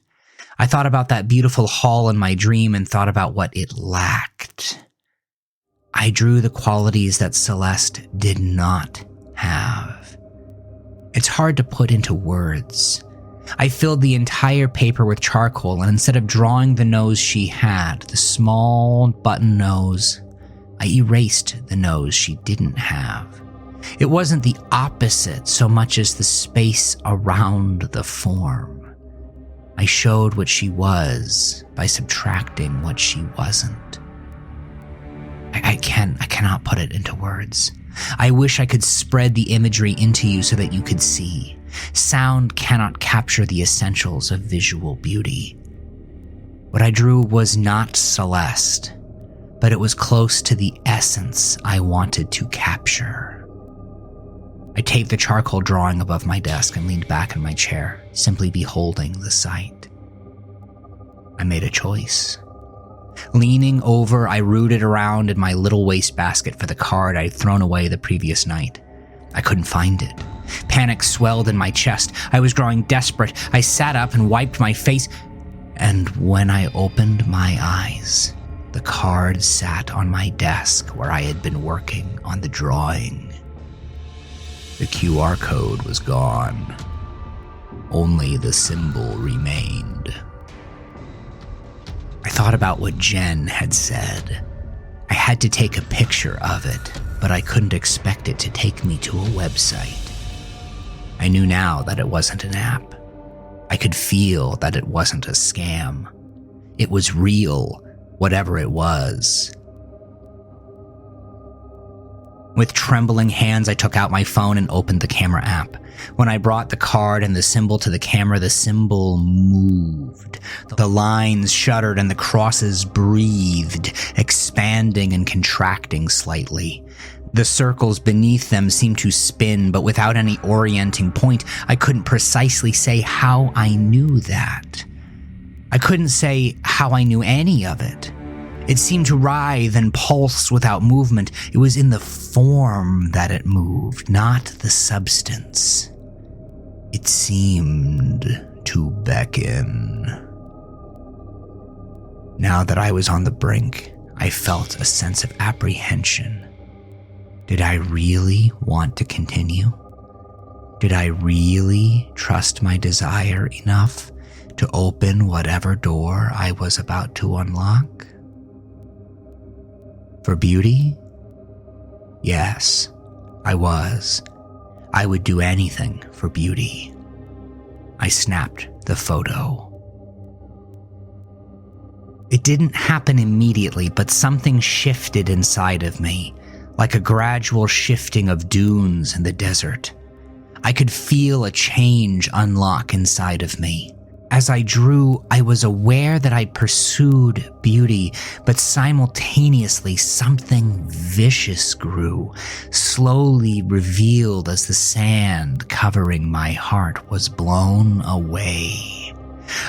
I thought about that beautiful hall in my dream and thought about what it lacked. I drew the qualities that Celeste did not have. It's hard to put into words. I filled the entire paper with charcoal, and instead of drawing the nose she had, the small button nose, I erased the nose she didn't have. It wasn't the opposite so much as the space around the form. I showed what she was by subtracting what she wasn't. I cannot put it into words. I wish I could spread the imagery into you so that you could see. Sound cannot capture the essentials of visual beauty. What I drew was not Celeste, but it was close to the essence I wanted to capture. I taped the charcoal drawing above my desk and leaned back in my chair, simply beholding the sight. I made a choice. Leaning over, I rooted around in my little wastebasket for the card I'd thrown away the previous night. I couldn't find it. Panic swelled in my chest. I was growing desperate. I sat up and wiped my face, and when I opened my eyes, the card sat on my desk where I had been working on the drawing. The QR code was gone. Only the symbol remained. I thought about what Jen had said. I had to take a picture of it, but I couldn't expect it to take me to a website. I knew now that it wasn't an app. I could feel that it wasn't a scam. It was real, whatever it was. With trembling hands, I took out my phone and opened the camera app. When I brought the card and the symbol to the camera, the symbol moved. The lines shuddered and the crosses breathed, expanding and contracting slightly. The circles beneath them seemed to spin, but without any orienting point. I couldn't precisely say how I knew that. I couldn't say how I knew any of it. It seemed to writhe and pulse without movement. It was in the form that it moved, not the substance. It seemed to beckon. Now that I was on the brink, I felt a sense of apprehension. Did I really want to continue? Did I really trust my desire enough to open whatever door I was about to unlock? For beauty? Yes, I was. I would do anything for beauty. I snapped the photo. It didn't happen immediately, but something shifted inside of me, like a gradual shifting of dunes in the desert. I could feel a change unlock inside of me. As I drew, I was aware that I pursued beauty, but simultaneously something vicious grew, slowly revealed as the sand covering my heart was blown away.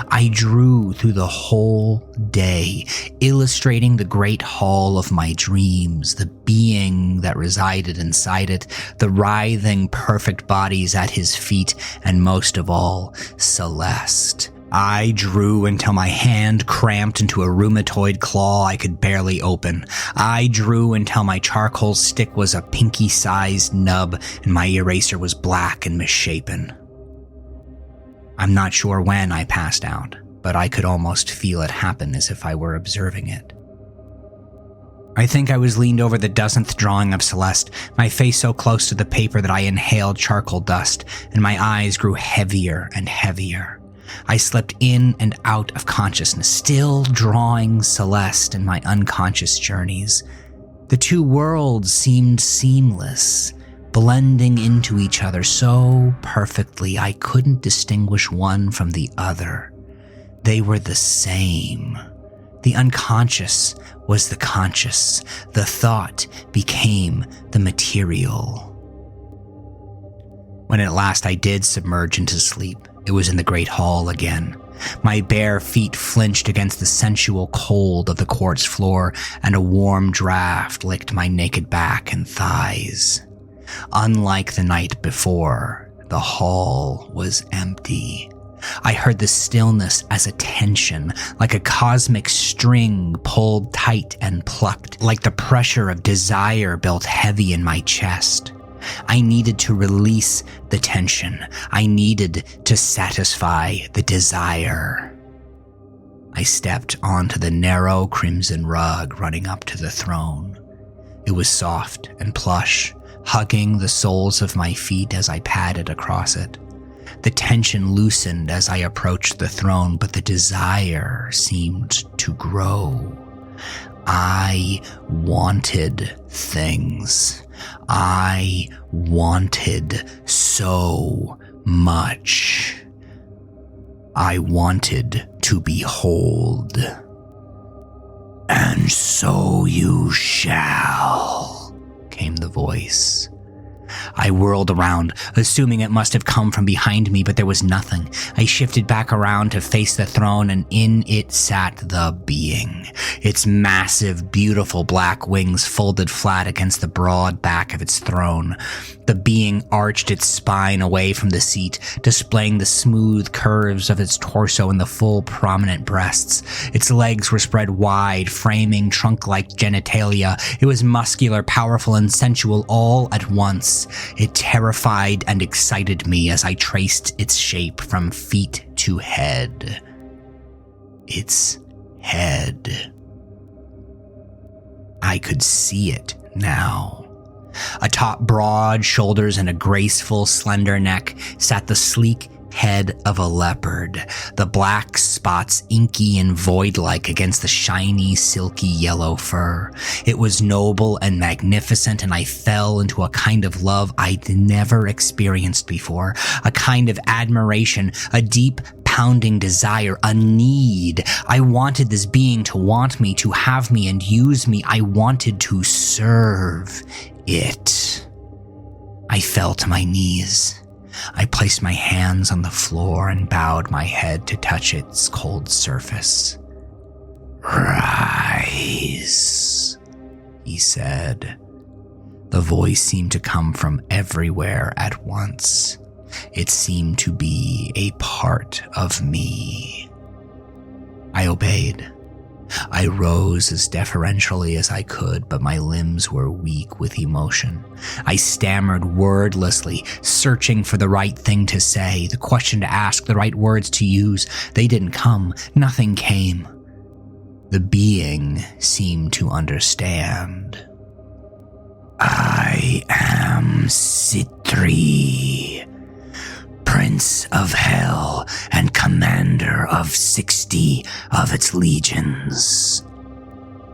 I drew through the whole day, illustrating the great hall of my dreams, the being that resided inside it, the writhing, perfect bodies at his feet, and most of all, Celeste. I drew until my hand cramped into a rheumatoid claw I could barely open. I drew until my charcoal stick was a pinky-sized nub and my eraser was black and misshapen. I'm not sure when I passed out, but I could almost feel it happen as if I were observing it. I think I was leaned over the dozenth drawing of Celeste, my face so close to the paper that I inhaled charcoal dust, and my eyes grew heavier and heavier. I slipped in and out of consciousness, still drawing Celeste in my unconscious journeys. The two worlds seemed seamless, blending into each other so perfectly I couldn't distinguish one from the other. They were the same. The unconscious was the conscious. The thought became the material. When at last I did submerge into sleep, it was in the great hall again. My bare feet flinched against the sensual cold of the quartz floor, and a warm draft licked my naked back and thighs. Unlike the night before, the hall was empty. I heard the stillness as a tension, like a cosmic string pulled tight and plucked, like the pressure of desire built heavy in my chest. I needed to release the tension. I needed to satisfy the desire. I stepped onto the narrow crimson rug running up to the throne. It was soft and plush, hugging the soles of my feet as I padded across it. The tension loosened as I approached the throne, but the desire seemed to grow. I wanted things. I wanted so much. I wanted to behold. "And so you shall," came the voice. I whirled around, assuming it must have come from behind me, but there was nothing. I shifted back around to face the throne, and in it sat the being. Its massive, beautiful black wings folded flat against the broad back of its throne. The being arched its spine away from the seat, displaying the smooth curves of its torso and the full, prominent breasts. Its legs were spread wide, framing trunk-like genitalia. It was muscular, powerful, and sensual all at once. It terrified and excited me as I traced its shape from feet to head. Its head. I could see it now. Atop broad shoulders and a graceful, slender neck sat the sleek head of a leopard, the black spots inky and void-like against the shiny, silky yellow fur. It was noble and magnificent, and I fell into a kind of love I'd never experienced before, a kind of admiration, a deep, pounding desire, a need. I wanted this being to want me, to have me and use me. I wanted to serve it. I fell to my knees. I placed my hands on the floor and bowed my head to touch its cold surface. "Rise," he said. The voice seemed to come from everywhere at once. It seemed to be a part of me. I obeyed. I rose as deferentially as I could, but my limbs were weak with emotion. I stammered wordlessly, searching for the right thing to say, the question to ask, the right words to use. They didn't come. Nothing came. The being seemed to understand. "I am Sitri, Prince of Hell and commander of 60 of its legions."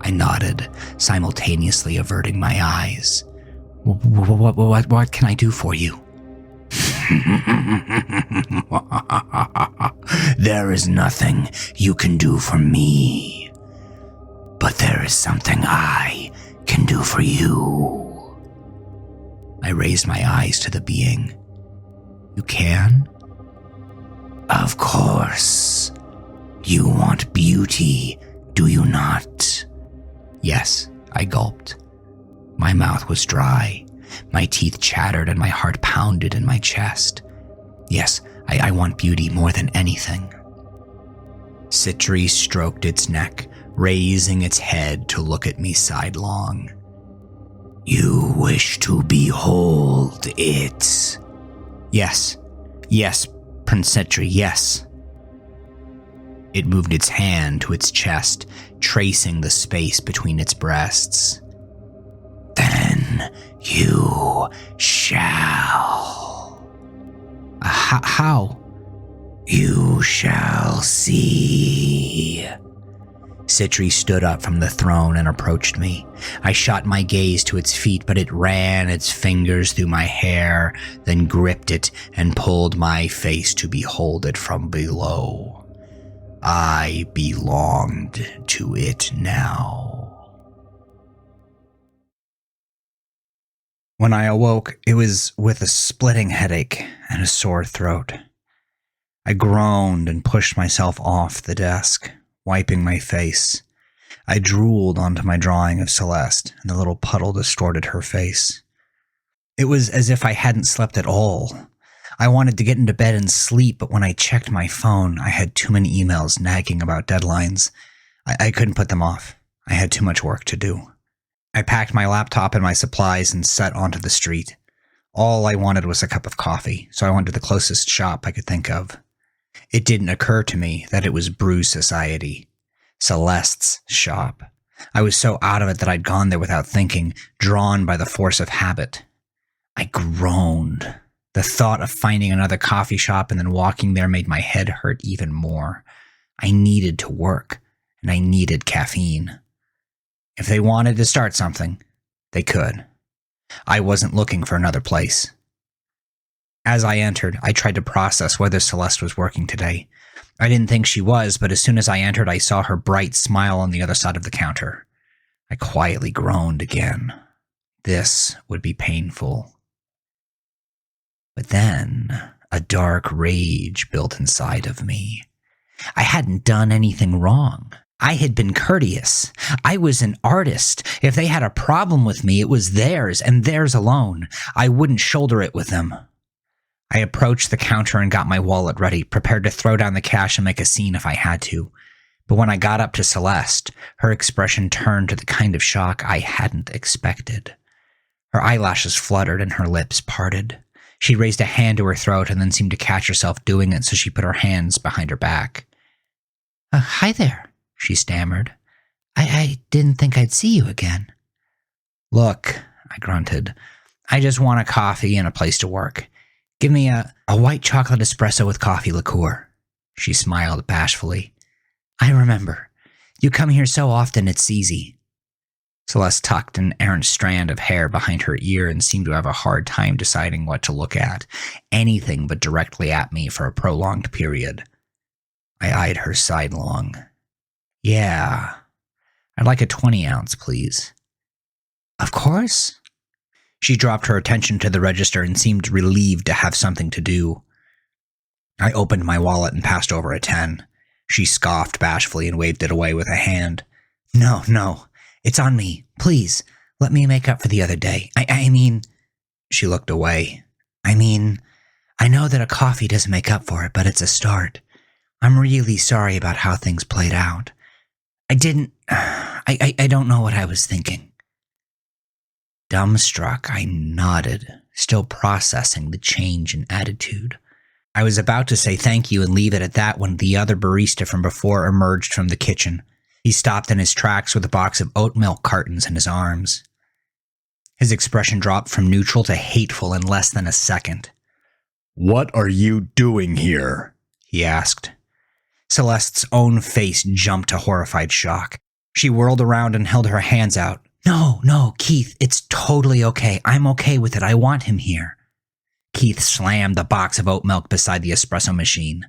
I nodded, simultaneously averting my eyes. What can I do for you?" "There is nothing you can do for me, but there is something I can do for you." I raised my eyes to the being. "You can?" "Of course. You want beauty, do you not?" "Yes," I gulped. My mouth was dry. My teeth chattered and my heart pounded in my chest. "Yes, I want beauty more than anything." Sitri stroked its neck, raising its head to look at me sidelong. "You wish to behold it?" Yes, Prince Sitri, yes." It moved its hand to its chest, tracing the space between its breasts. "Then you shall." How? You shall see. Sitri stood up from the throne and approached me. I shot my gaze to its feet, but it ran its fingers through my hair, then gripped it and pulled my face to behold it from below. I belonged to it now. When I awoke, it was with a splitting headache and a sore throat. I groaned and pushed myself off the desk, wiping my face. I drooled onto my drawing of Celeste, and the little puddle distorted her face. It was as if I hadn't slept at all. I wanted to get into bed and sleep, but when I checked my phone, I had too many emails nagging about deadlines. I couldn't put them off. I had too much work to do. I packed my laptop and my supplies and set onto the street. All I wanted was a cup of coffee, so I went to the closest shop I could think of. It didn't occur to me that it was Brew Society, Celeste's shop. I was so out of it that I'd gone there without thinking, drawn by the force of habit. I groaned. The thought of finding another coffee shop and then walking there made my head hurt even more. I needed to work, and I needed caffeine. If they wanted to start something, they could. I wasn't looking for another place. As I entered, I tried to process whether Celeste was working today. I didn't think she was, but as soon as I entered, I saw her bright smile on the other side of the counter. I quietly groaned again. This would be painful. But then, a dark rage built inside of me. I hadn't done anything wrong. I had been courteous. I was an artist. If they had a problem with me, it was theirs, and theirs alone. I wouldn't shoulder it with them. I approached the counter and got my wallet ready, prepared to throw down the cash and make a scene if I had to. But when I got up to Celeste, her expression turned to the kind of shock I hadn't expected. Her eyelashes fluttered and her lips parted. She raised a hand to her throat and then seemed to catch herself doing it, so she put her hands behind her back. Hi there, she stammered. I didn't think I'd see you again. Look, I grunted. I just want a coffee and a place to work. Give me a white chocolate espresso with coffee liqueur. She smiled bashfully. I remember. You come here so often it's easy. Celeste tucked an errant strand of hair behind her ear and seemed to have a hard time deciding what to look at, anything but directly at me for a prolonged period. I eyed her sidelong. Yeah, I'd like a 20-ounce, please. Of course. She dropped her attention to the register and seemed relieved to have something to do. I opened my wallet and passed over a 10. She scoffed bashfully and waved it away with a hand. No, it's on me. Please, let me make up for the other day. I mean, she looked away. I know that a coffee doesn't make up for it, but it's a start. I'm really sorry about how things played out. I don't know what I was thinking. Dumbstruck, I nodded, still processing the change in attitude. I was about to say thank you and leave it at that when the other barista from before emerged from the kitchen. He stopped in his tracks with a box of oat milk cartons in his arms. His expression dropped from neutral to hateful in less than a second. What are you doing here? He asked. Celeste's own face jumped to horrified shock. She whirled around and held her hands out. No, Keith, it's totally okay. I'm okay with it. I want him here. Keith slammed the box of oat milk beside the espresso machine.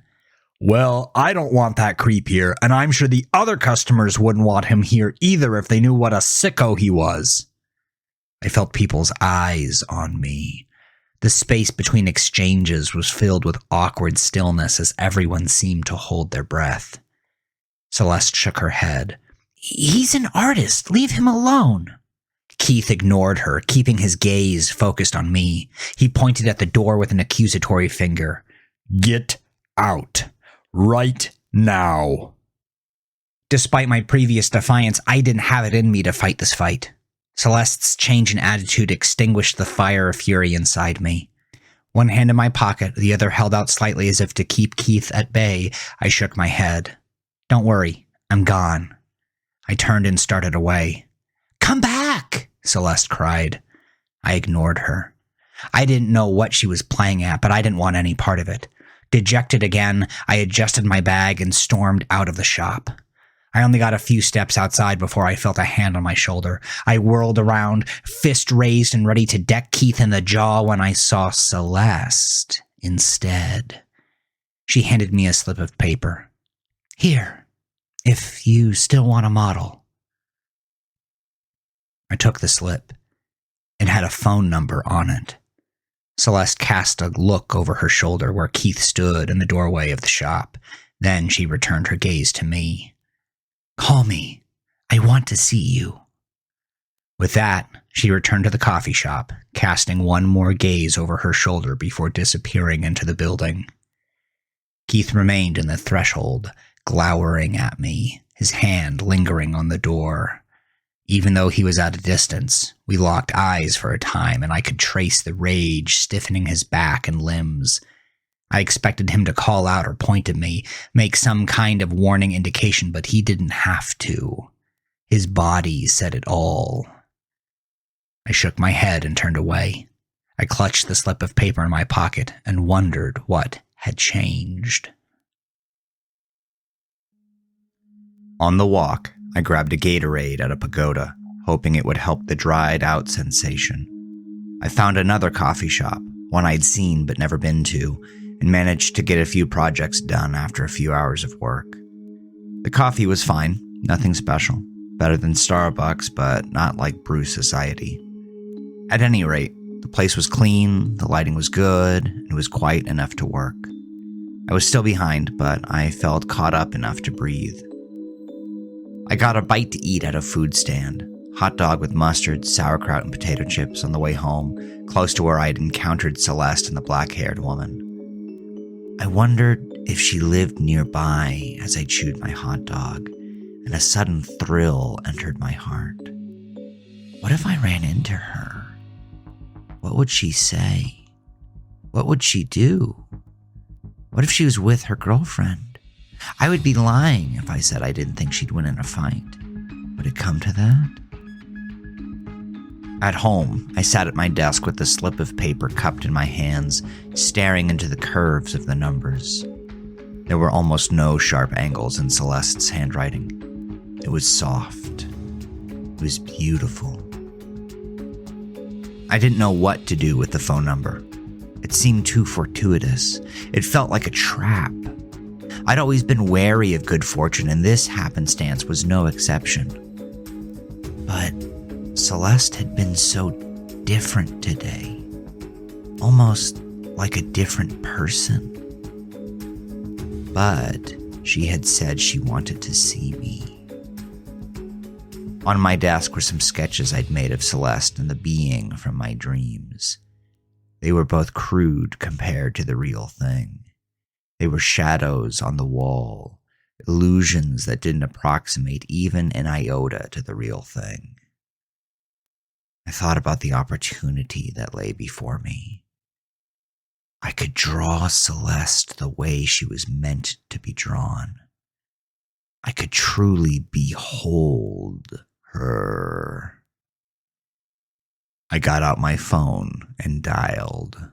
Well, I don't want that creep here, and I'm sure the other customers wouldn't want him here either if they knew what a sicko he was. I felt people's eyes on me. The space between exchanges was filled with awkward stillness as everyone seemed to hold their breath. Celeste shook her head. He's an artist. Leave him alone. Keith ignored her, keeping his gaze focused on me. He pointed at the door with an accusatory finger. Get out. Right now. Despite my previous defiance, I didn't have it in me to fight this fight. Celeste's change in attitude extinguished the fire of fury inside me. One hand in my pocket, the other held out slightly as if to keep Keith at bay, I shook my head. Don't worry, I'm gone. I turned and started away. Come back, Celeste cried. I ignored her. I didn't know what she was playing at, but I didn't want any part of it. Dejected again, I adjusted my bag and stormed out of the shop. I only got a few steps outside before I felt a hand on my shoulder. I whirled around, fist raised and ready to deck Keith in the jaw when I saw Celeste instead. She handed me a slip of paper. "Here, if you still want a model." I took the slip. It had a phone number on it. Celeste cast a look over her shoulder where Keith stood in the doorway of the shop. Then she returned her gaze to me. "Call me. I want to see you." With that, she returned to the coffee shop, casting one more gaze over her shoulder before disappearing into the building. Keith remained in the threshold, glowering at me, his hand lingering on the door. Even though he was at a distance, we locked eyes for a time, and I could trace the rage stiffening his back and limbs. I expected him to call out or point at me, make some kind of warning indication, but he didn't have to. His body said it all. I shook my head and turned away. I clutched the slip of paper in my pocket and wondered what had changed. On the walk, I grabbed a Gatorade at a pagoda, hoping it would help the dried-out sensation. I found another coffee shop, one I'd seen but never been to, and managed to get a few projects done after a few hours of work. The coffee was fine, nothing special. Better than Starbucks, but not like Brew Society. At any rate, the place was clean, the lighting was good, and it was quiet enough to work. I was still behind, but I felt caught up enough to breathe. I got a bite to eat at a food stand, hot dog with mustard, sauerkraut, and potato chips on the way home, close to where I'd encountered Celeste and the black-haired woman. I wondered if she lived nearby as I chewed my hot dog, and a sudden thrill entered my heart. What if I ran into her? What would she say? What would she do? What if she was with her girlfriend? I would be lying if I said I didn't think she'd win in a fight. Would it come to that? At home, I sat at my desk with the slip of paper cupped in my hands, staring into the curves of the numbers. There were almost no sharp angles in Celeste's handwriting. It was soft. It was beautiful. I didn't know what to do with the phone number. It seemed too fortuitous. It felt like a trap. I'd always been wary of good fortune, and this happenstance was no exception. But Celeste had been so different today. Almost like a different person. But she had said she wanted to see me. On my desk were some sketches I'd made of Celeste and the being from my dreams. They were both crude compared to the real thing. They were shadows on the wall, illusions that didn't approximate even an iota to the real thing. I thought about the opportunity that lay before me. I could draw Celeste the way she was meant to be drawn. I could truly behold her. I got out my phone and dialed.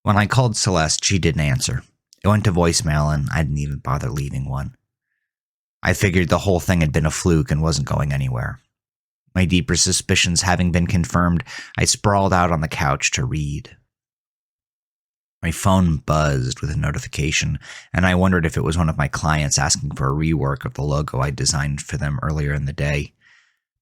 When I called Celeste, she didn't answer. It went to voicemail, and I didn't even bother leaving one. I figured the whole thing had been a fluke and wasn't going anywhere. My deeper suspicions having been confirmed, I sprawled out on the couch to read. My phone buzzed with a notification, and I wondered if it was one of my clients asking for a rework of the logo I designed for them earlier in the day.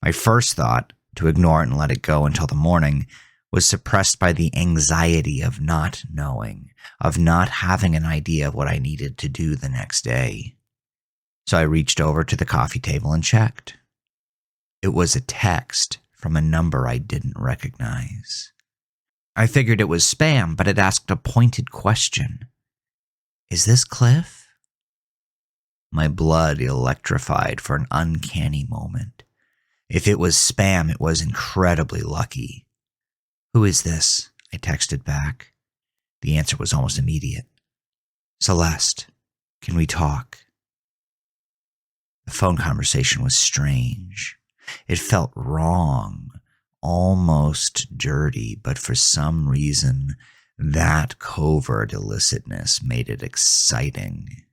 My first thought, to ignore it and let it go until the morning, was suppressed by the anxiety of not knowing, of not having an idea of what I needed to do the next day. So I reached over to the coffee table and checked. It was a text from a number I didn't recognize. I figured it was spam, but it asked a pointed question. Is this Cliff? My blood electrified for an uncanny moment. If it was spam, it was incredibly lucky. Who is this? I texted back. The answer was almost immediate. Celeste, can we talk? The phone conversation was strange. It felt wrong, almost dirty, but for some reason, That covert illicitness made it exciting.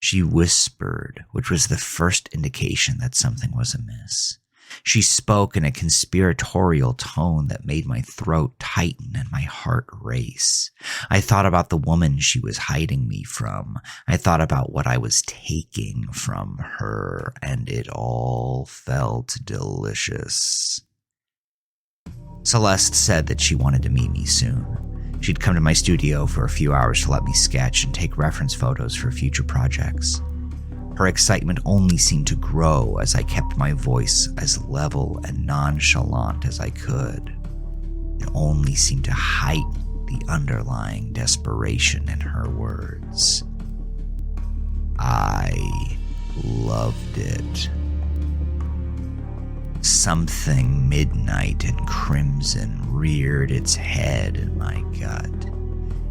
She whispered, which was the first indication that something was amiss. She spoke in a conspiratorial tone that made my throat tighten and my heart race. I thought about the woman she was hiding me from. I thought about what I was taking from her, and it all felt delicious. Celeste said that she wanted to meet me soon. She'd come to my studio for a few hours to let me sketch and take reference photos for future projects. Her excitement only seemed to grow as I kept my voice as level and nonchalant as I could. It only seemed to heighten the underlying desperation in her words. I loved it. Something midnight and crimson reared its head in my gut.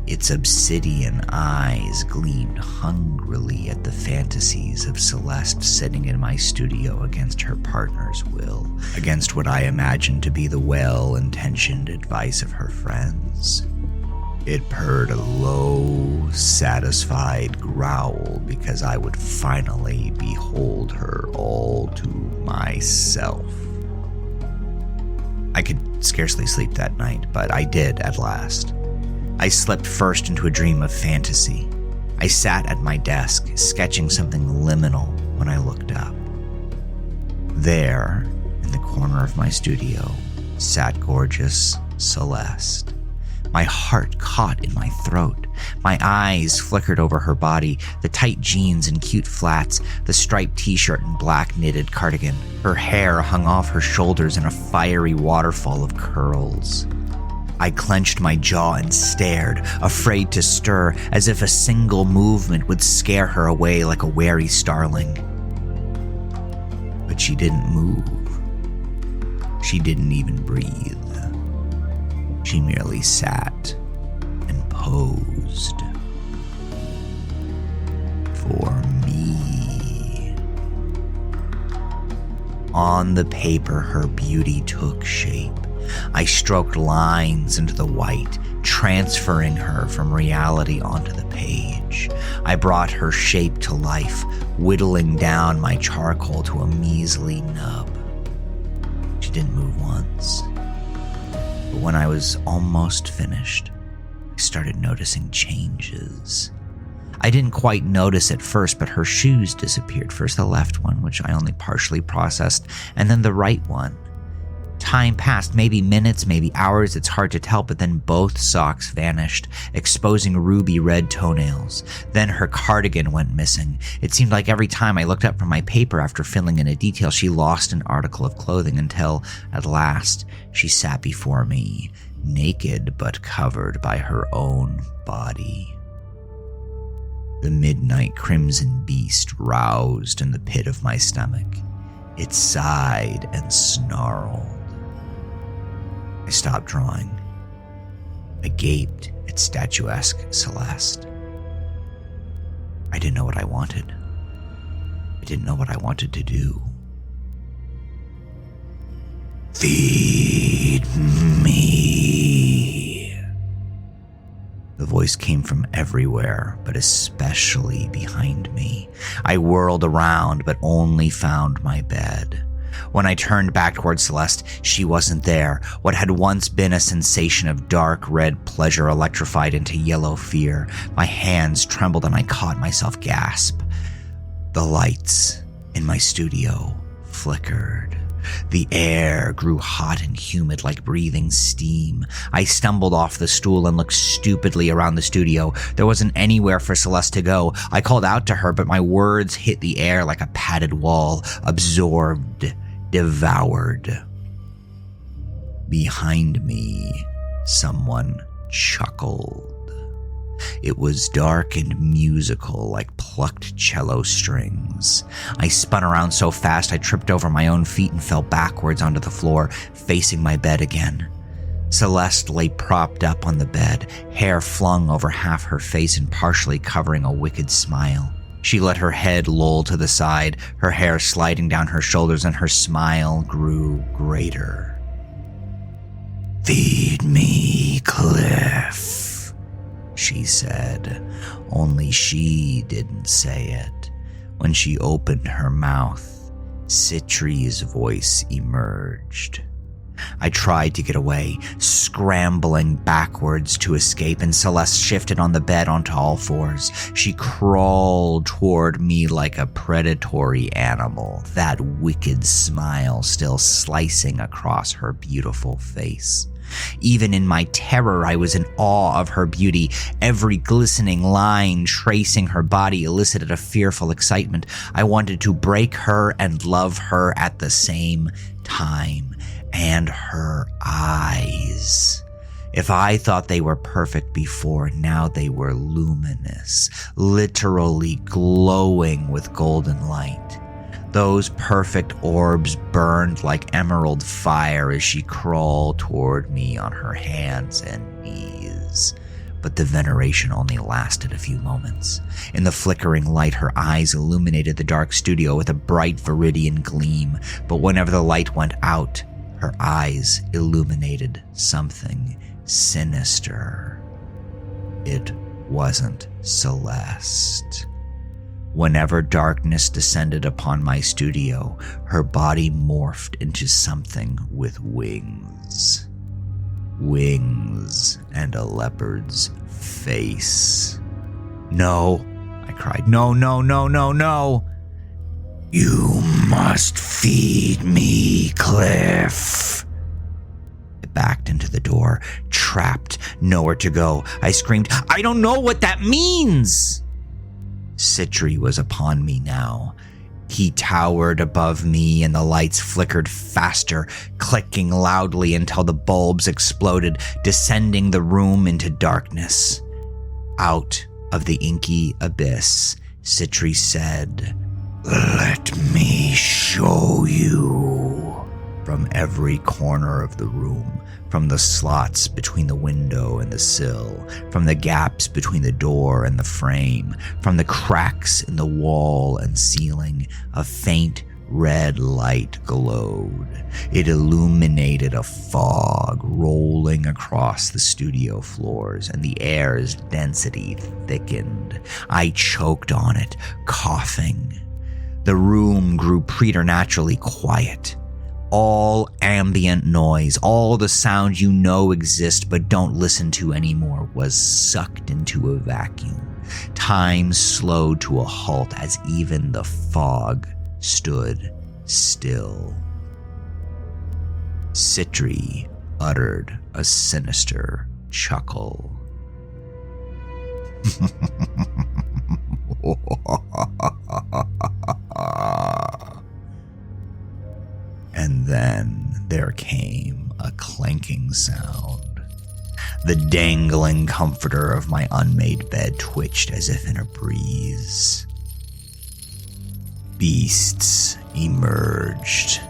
Its obsidian eyes gleamed hungrily at the fantasies of Celeste sitting in my studio against her partner's will, against what I imagined to be the well-intentioned advice of her friends. It purred a low, satisfied growl because I would finally behold her all to myself. I could scarcely sleep that night, but I did at last. I slipped first into a dream of fantasy. I sat at my desk, sketching something liminal when I looked up. There, in the corner of my studio, sat gorgeous Celeste. My heart caught in my throat. My eyes flickered over her body, the tight jeans and cute flats, the striped t-shirt and black knitted cardigan. Her hair hung off her shoulders in a fiery waterfall of curls. I clenched my jaw and stared, afraid to stir, as if a single movement would scare her away like a wary starling. But she didn't move. She didn't even breathe. She merely sat and posed for me. On the paper, her beauty took shape. I stroked lines into the white, transferring her from reality onto the page. I brought her shape to life, whittling down my charcoal to a measly nub. She didn't move once. But when I was almost finished, I started noticing changes. I didn't quite notice at first, but her shoes disappeared. First the left one, which I only partially processed, and then the right one. Time passed, maybe minutes, maybe hours, it's hard to tell, but then both socks vanished, exposing ruby red toenails. Then her cardigan went missing. It seemed like every time I looked up from my paper after filling in a detail, she lost an article of clothing until, at last, she sat before me, naked but covered by her own body. The midnight crimson beast roused in the pit of my stomach. It sighed and snarled. I stopped drawing. I gaped at statuesque Celeste. I didn't know what I wanted. I didn't know what I wanted to do. Feed me. The voice came from everywhere, but especially behind me. I whirled around, but only found my bed. When I turned back towards Celeste, she wasn't there. What had once been a sensation of dark red pleasure electrified into yellow fear. My hands trembled and I caught myself gasp. The lights in my studio flickered. The air grew hot and humid like breathing steam. I stumbled off the stool and looked stupidly around the studio. There wasn't anywhere for Celeste to go. I called out to her, but my words hit the air like a padded wall, absorbed, devoured. Behind me, someone chuckled. It was dark and musical like plucked cello strings. I spun around so fast I tripped over my own feet and fell backwards onto the floor, facing my bed again. Celeste lay propped up on the bed, hair flung over half her face and partially covering a wicked smile. She let her head loll to the side, her hair sliding down her shoulders, and her smile grew greater. "Feed me, Cliff," she said, only she didn't say it. When she opened her mouth, Sitri's voice emerged. I tried to get away, scrambling backwards to escape, and Celeste shifted on the bed onto all fours. She crawled toward me like a predatory animal, that wicked smile still slicing across her beautiful face. Even in my terror, I was in awe of her beauty. Every glistening line tracing her body elicited a fearful excitement. I wanted to break her and love her at the same time. And her eyes. If I thought they were perfect before, now they were luminous, literally glowing with golden light. Those perfect orbs burned like emerald fire as she crawled toward me on her hands and knees. But the veneration only lasted a few moments. In the flickering light, her eyes illuminated the dark studio with a bright viridian gleam. But whenever the light went out, her eyes illuminated something sinister. It wasn't Celeste. Whenever darkness descended upon my studio, her body morphed into something with wings. Wings and a leopard's face. "No," I cried. "No, no, no, no, no. You must feed me, Cliff." I backed into the door, trapped, nowhere to go. I screamed, "I don't know what that means!" Sitri was upon me now. He towered above me and the lights flickered faster, clicking loudly until the bulbs exploded, descending the room into darkness. Out of the inky abyss, Sitri said, "Let me show you." From every corner of the room, from the slots between the window and the sill, from the gaps between the door and the frame, from the cracks in the wall and ceiling, a faint red light glowed. It illuminated a fog rolling across the studio floors, and the air's density thickened. I choked on it, coughing. The room grew preternaturally quiet. All ambient noise, all the sound you know exist but don't listen to anymore, was sucked into a vacuum. Time slowed to a halt as even the fog stood still. Sitri uttered a sinister chuckle. And then there came a clanking sound. The dangling comforter of my unmade bed twitched as if in a breeze. Beasts emerged.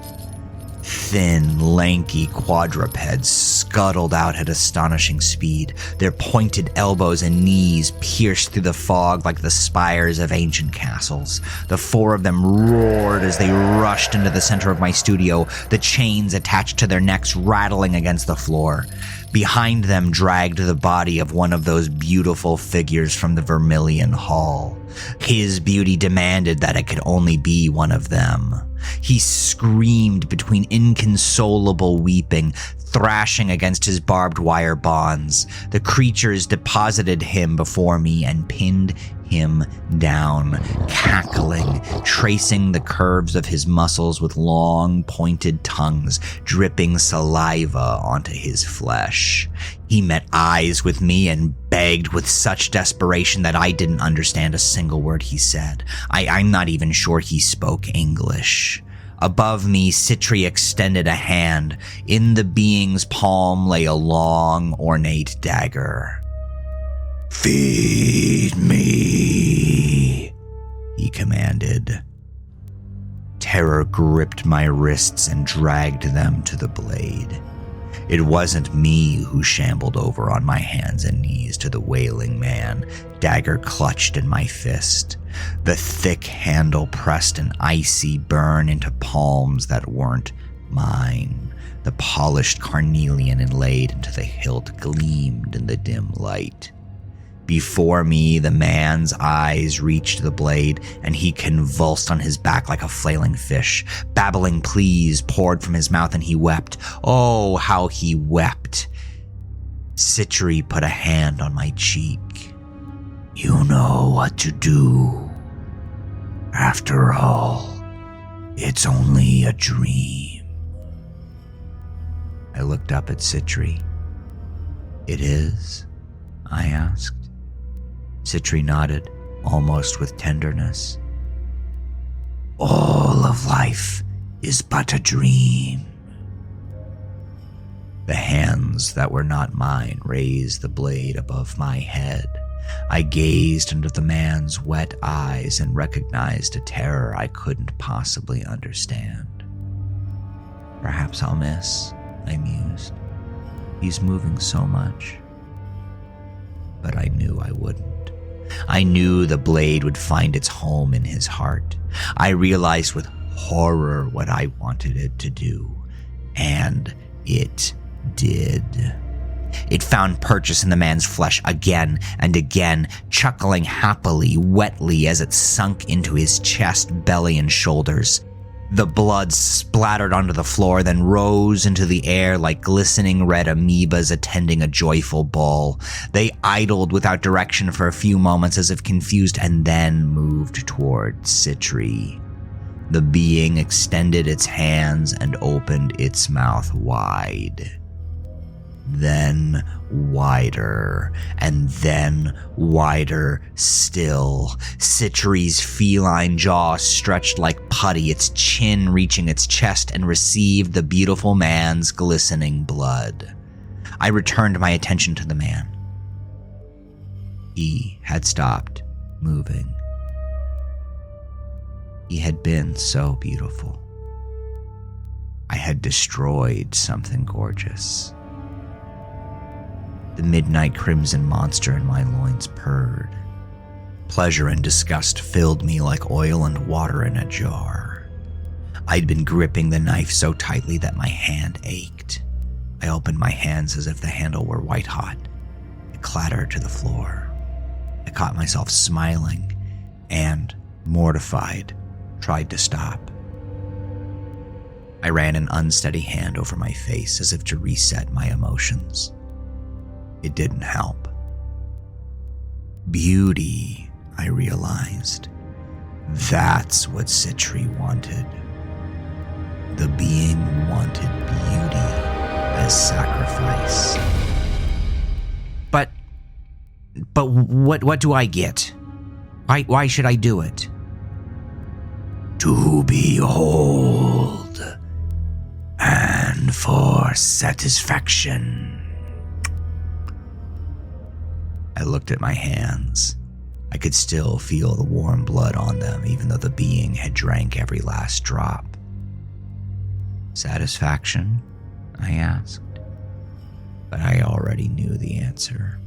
Thin, lanky quadrupeds scuttled out at astonishing speed. Their pointed elbows and knees pierced through the fog like the spires of ancient castles. The four of them roared as they rushed into the center of my studio, the chains attached to their necks rattling against the floor. Behind them dragged the body of one of those beautiful figures from the Vermilion Hall. His beauty demanded that it could only be one of them. He screamed between inconsolable weeping, thrashing against his barbed wire bonds. The creatures deposited him before me and pinned him down, cackling, tracing the curves of his muscles with long, pointed tongues, dripping saliva onto his flesh. He met eyes with me and begged with such desperation that I didn't understand a single word he said. I'm not even sure he spoke English. Above me, Sitri extended a hand. In the being's palm lay a long, ornate dagger. "Feed me," he commanded. Terror gripped my wrists and dragged them to the blade. It wasn't me who shambled over on my hands and knees to the wailing man, dagger clutched in my fist. The thick handle pressed an icy burn into palms that weren't Mine, the polished carnelian inlaid into the hilt, gleamed in the dim light. Before me, the man's eyes reached the blade, and he convulsed on his back like a flailing fish. Babbling pleas poured from his mouth, and he wept. Oh, how he wept. Sitri put a hand on my cheek. "You know what to do. After all, it's only a dream." I looked up at Sitri. "It is?" I asked. Sitri nodded, almost with tenderness. "All of life is but a dream." The hands that were not mine raised the blade above my head. I gazed into the man's wet eyes and recognized a terror I couldn't possibly understand. "Perhaps I'll miss," I mused. "He's moving so much." But I knew I wouldn't. I knew the blade would find its home in his heart. I realized with horror what I wanted it to do, and it did. It found purchase in the man's flesh again and again, chuckling happily, wetly as it sunk into his chest, belly, and shoulders. The blood splattered onto the floor, then rose into the air like glistening red amoebas attending a joyful ball. They idled without direction for a few moments as if confused, and then moved toward Sitri. The being extended its hands and opened its mouth wide. Then wider, and then wider still. Sitri's feline jaw stretched like putty, its chin reaching its chest, and received the beautiful man's glistening blood. I returned my attention to the man. He had stopped moving. He had been so beautiful. I had destroyed something gorgeous. The midnight crimson monster in my loins purred. Pleasure and disgust filled me like oil and water in a jar. I'd been gripping the knife so tightly that my hand ached. I opened my hands as if the handle were white hot. It clattered to the floor. I caught myself smiling and, mortified, tried to stop. I ran an unsteady hand over my face as if to reset my emotions. It didn't help. Beauty, I realized. That's what Sitri wanted. The being wanted beauty as sacrifice. But what do I get? Why should I do it? To behold, and for satisfaction. I looked at my hands. I could still feel the warm blood on them, even though the being had drank every last drop. Satisfaction? I asked. But I already knew the answer.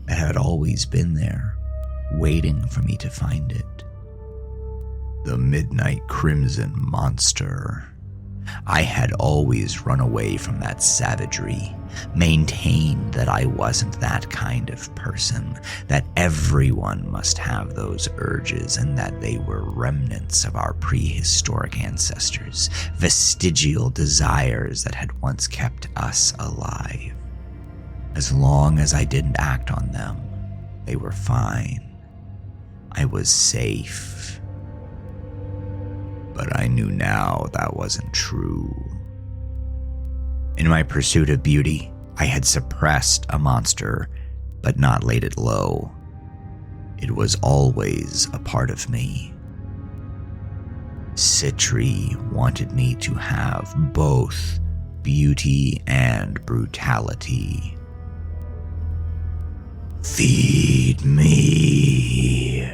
It had always been there, waiting for me to find it. The midnight crimson monster. I had always run away from that savagery, maintained that I wasn't that kind of person, that everyone must have those urges, and that they were remnants of our prehistoric ancestors, vestigial desires that had once kept us alive. As long as I didn't act on them, they were fine. I was safe. But I knew now that wasn't true. In my pursuit of beauty, I had suppressed a monster, but not laid it low. It was always a part of me. Sitri wanted me to have both beauty and brutality. Feed me.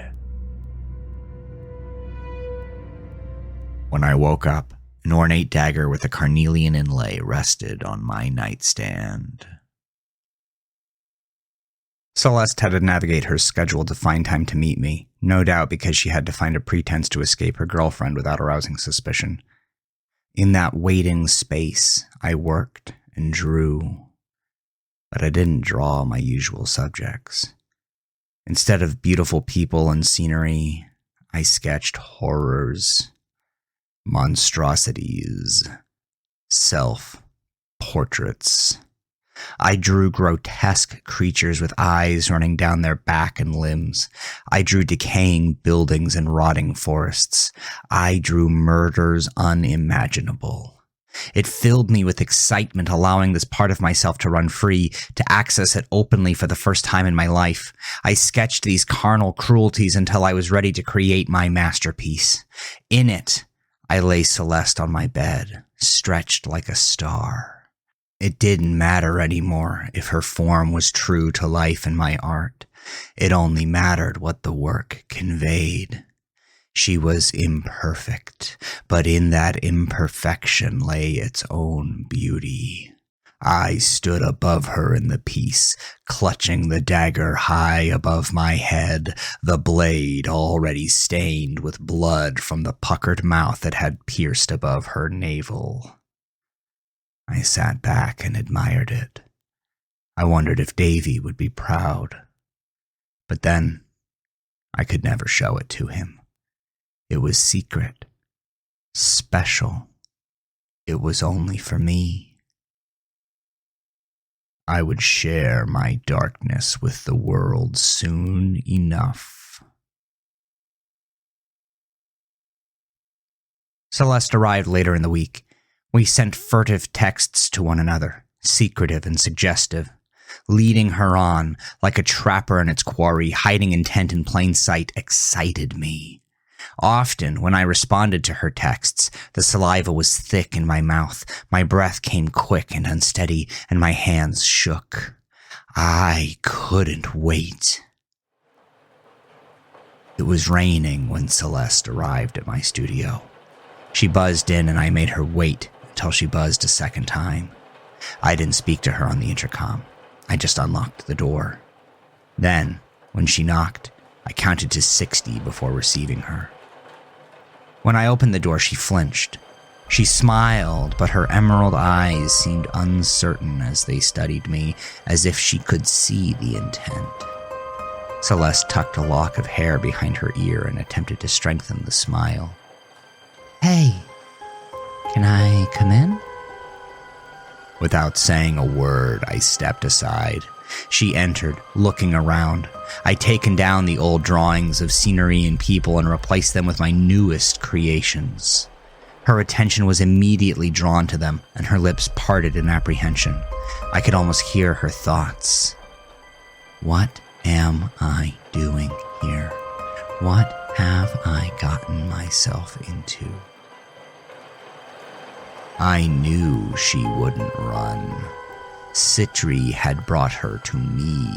When I woke up, an ornate dagger with a carnelian inlay rested on my nightstand. Celeste had to navigate her schedule to find time to meet me, no doubt because she had to find a pretense to escape her girlfriend without arousing suspicion. In that waiting space, I worked and drew, but I didn't draw my usual subjects. Instead of beautiful people and scenery, I sketched horrors, monstrosities, self-portraits. I drew grotesque creatures with eyes running down their back and limbs. I drew decaying buildings and rotting forests. I drew murders unimaginable. It filled me with excitement, allowing this part of myself to run free, to access it openly for the first time in my life. I sketched these carnal cruelties until I was ready to create my masterpiece. In it, I lay Celeste on my bed, stretched like a star. It didn't matter anymore if her form was true to life in my art. It only mattered what the work conveyed. She was imperfect, but in that imperfection lay its own beauty. I stood above her in the piece, clutching the dagger high above my head, the blade already stained with blood from the puckered mouth that had pierced above her navel. I sat back and admired it. I wondered if Davy would be proud. But then, I could never show it to him. It was secret, special. It was only for me. I would share my darkness with the world soon enough. Celeste arrived later in the week. We sent furtive texts to one another, secretive and suggestive. Leading her on, like a trapper in its quarry, hiding intent in plain sight, excited me. Often, when I responded to her texts, the saliva was thick in my mouth, my breath came quick and unsteady, and my hands shook. I couldn't wait. It was raining when Celeste arrived at my studio. She buzzed in and I made her wait until she buzzed a second time. I didn't speak to her on the intercom. I just unlocked the door. Then, when she knocked, I counted to 60 before receiving her. When I opened the door, she flinched. She smiled, but her emerald eyes seemed uncertain as they studied me, as if she could see the intent. Celeste tucked a lock of hair behind her ear and attempted to strengthen the smile. "Hey, can I come in?" Without saying a word, I stepped aside. She entered, looking around. I'd taken down the old drawings of scenery and people and replaced them with my newest creations. Her attention was immediately drawn to them, and her lips parted in apprehension. I could almost hear her thoughts. What am I doing here? What have I gotten myself into? I knew she wouldn't run. Sitri had brought her to me.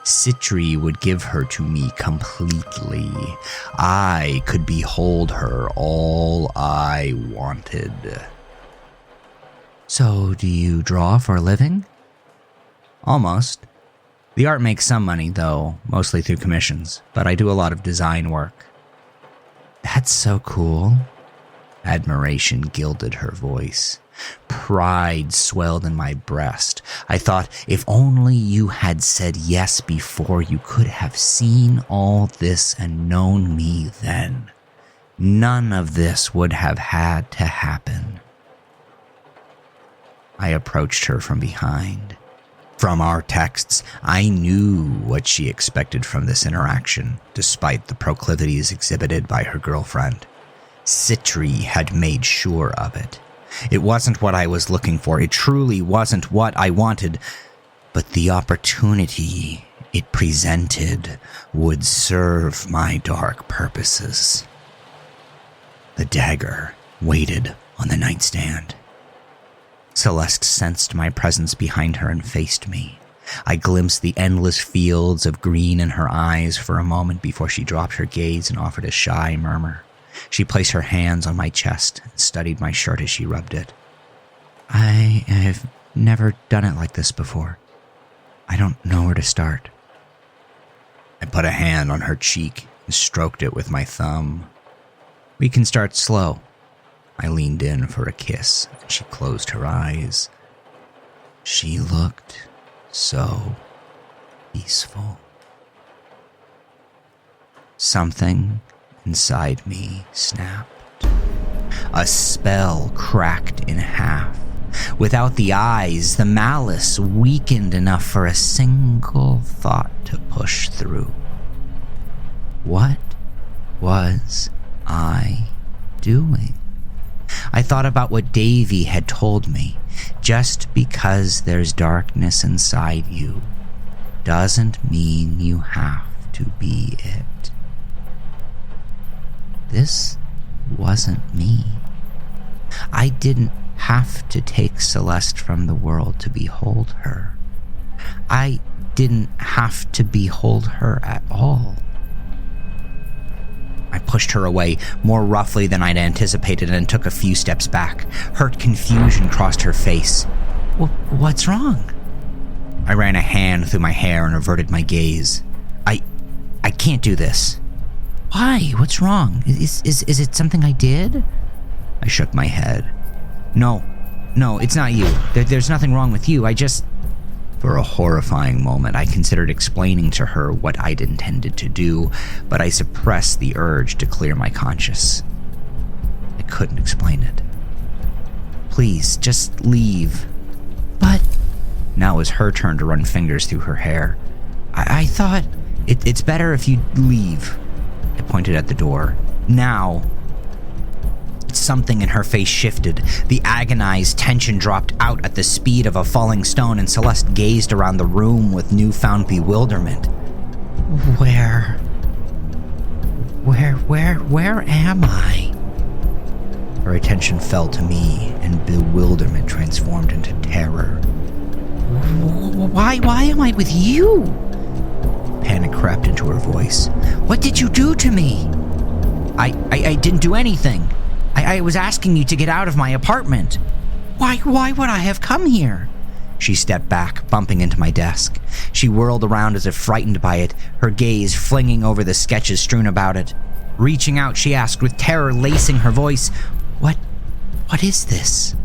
Sitri would give her to me completely. I could behold her all I wanted. "So, do you draw for a living?" "Almost. The art makes some money, though, mostly through commissions, but I do a lot of design work." "That's so cool." Admiration gilded her voice. Pride swelled in my breast. I thought, if only you had said yes before, you could have seen all this and known me then. None of this would have had to happen. I approached her from behind. From our texts, I knew what she expected from this interaction, despite the proclivities exhibited by her girlfriend. Sitri had made sure of it. It wasn't what I was looking for. It truly wasn't what I wanted. But the opportunity it presented would serve my dark purposes. The dagger waited on the nightstand. Celeste sensed my presence behind her and faced me. I glimpsed the endless fields of green in her eyes for a moment before she dropped her gaze and offered a shy murmur. She placed her hands on my chest and studied my shirt as she rubbed it. "I have never done it like this before. I don't know where to start." I put a hand on her cheek and stroked it with my thumb. "We can start slow. I leaned in for a kiss, and she closed her eyes. She looked so peaceful. Something inside me snapped. A spell cracked in half. Without the eyes, the malice weakened enough for a single thought to push through. What was I doing? I thought about what Davy had told me. Just because there's darkness inside you doesn't mean you have to be it. This wasn't me. I didn't have to take Celeste from the world to behold her. I didn't have to behold her at all. I pushed her away more roughly than I'd anticipated and took a few steps back. Hurt confusion crossed her face. What's wrong? I ran a hand through my hair and averted my gaze. I can't do this. Why? What's wrong? Is it something I did? I shook my head. No, it's not you. There's nothing wrong with you. For a horrifying moment, I considered explaining to her what I'd intended to do, but I suppressed the urge to clear my conscience. I couldn't explain it. Please, just leave. But now it was her turn to run fingers through her hair. I thought it's better if you leave. I pointed at the door. Now. Something in her face shifted. The agonized tension dropped out at the speed of a falling stone, and Celeste gazed around the room with newfound bewilderment. Where am I? Her attention fell to me, and bewilderment transformed into terror. Why am I with you? Panic crept into her voice. What did you do to me? I didn't do anything. I was asking you to get out of my apartment. Why would I have come here? She stepped back, bumping into my desk. She whirled around as if frightened by it, her gaze flinging over the sketches strewn about it. Reaching out, she asked, with terror lacing her voice, What is this?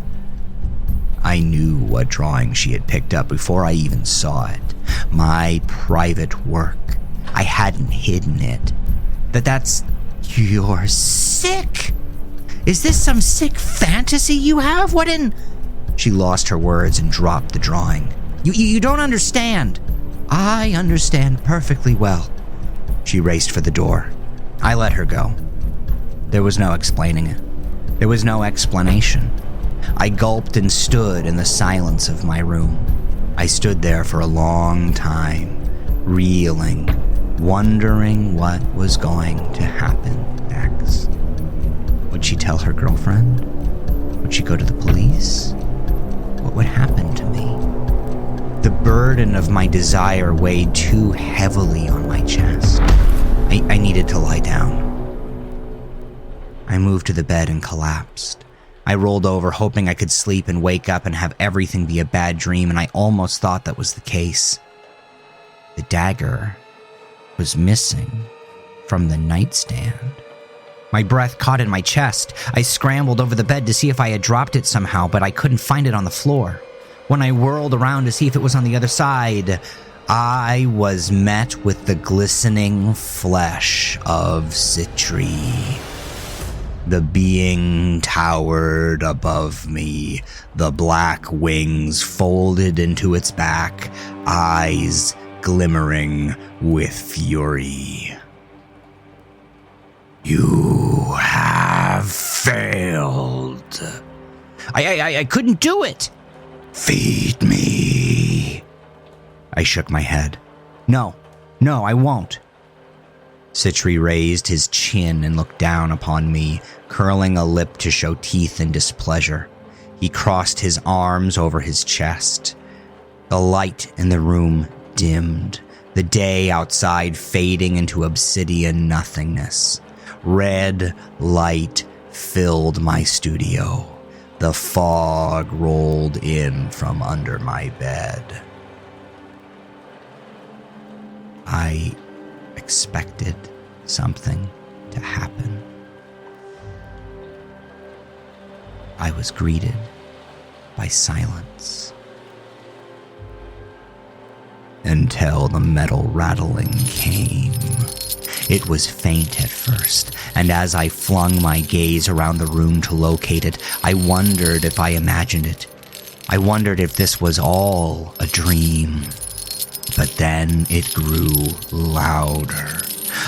I knew what drawing she had picked up before I even saw it. My private work. I hadn't hidden it. That's... You're sick! Is this some sick fantasy you have? What in... She lost her words and dropped the drawing. You don't understand. I understand perfectly well. She raced for the door. I let her go. There was no explaining it. There was no explanation. I gulped and stood in the silence of my room. I stood there for a long time, reeling, wondering what was going to happen next. Would she tell her girlfriend? Would she go to the police? What would happen to me? The burden of my desire weighed too heavily on my chest. I needed to lie down. I moved to the bed and collapsed. I rolled over, hoping I could sleep and wake up and have everything be a bad dream, and I almost thought that was the case. The dagger was missing from the nightstand. My breath caught in my chest. I scrambled over the bed to see if I had dropped it somehow, but I couldn't find it on the floor. When I whirled around to see if it was on the other side, I was met with the glistening flesh of Sitri. The being towered above me, the black wings folded into its back, eyes glimmering with fury. You have failed. I couldn't do it. Feed me. I shook my head. No, I won't. Sitri raised his chin and looked down upon me, curling a lip to show teeth in displeasure. He crossed his arms over his chest. The light in the room dimmed, the day outside fading into obsidian nothingness. Red light filled my studio. The fog rolled in from under my bed. I expected something to happen. I was greeted by silence. Until the metal rattling came. It was faint at first, and as I flung my gaze around the room to locate it, I wondered if I imagined it. I wondered if this was all a dream. But then it grew louder.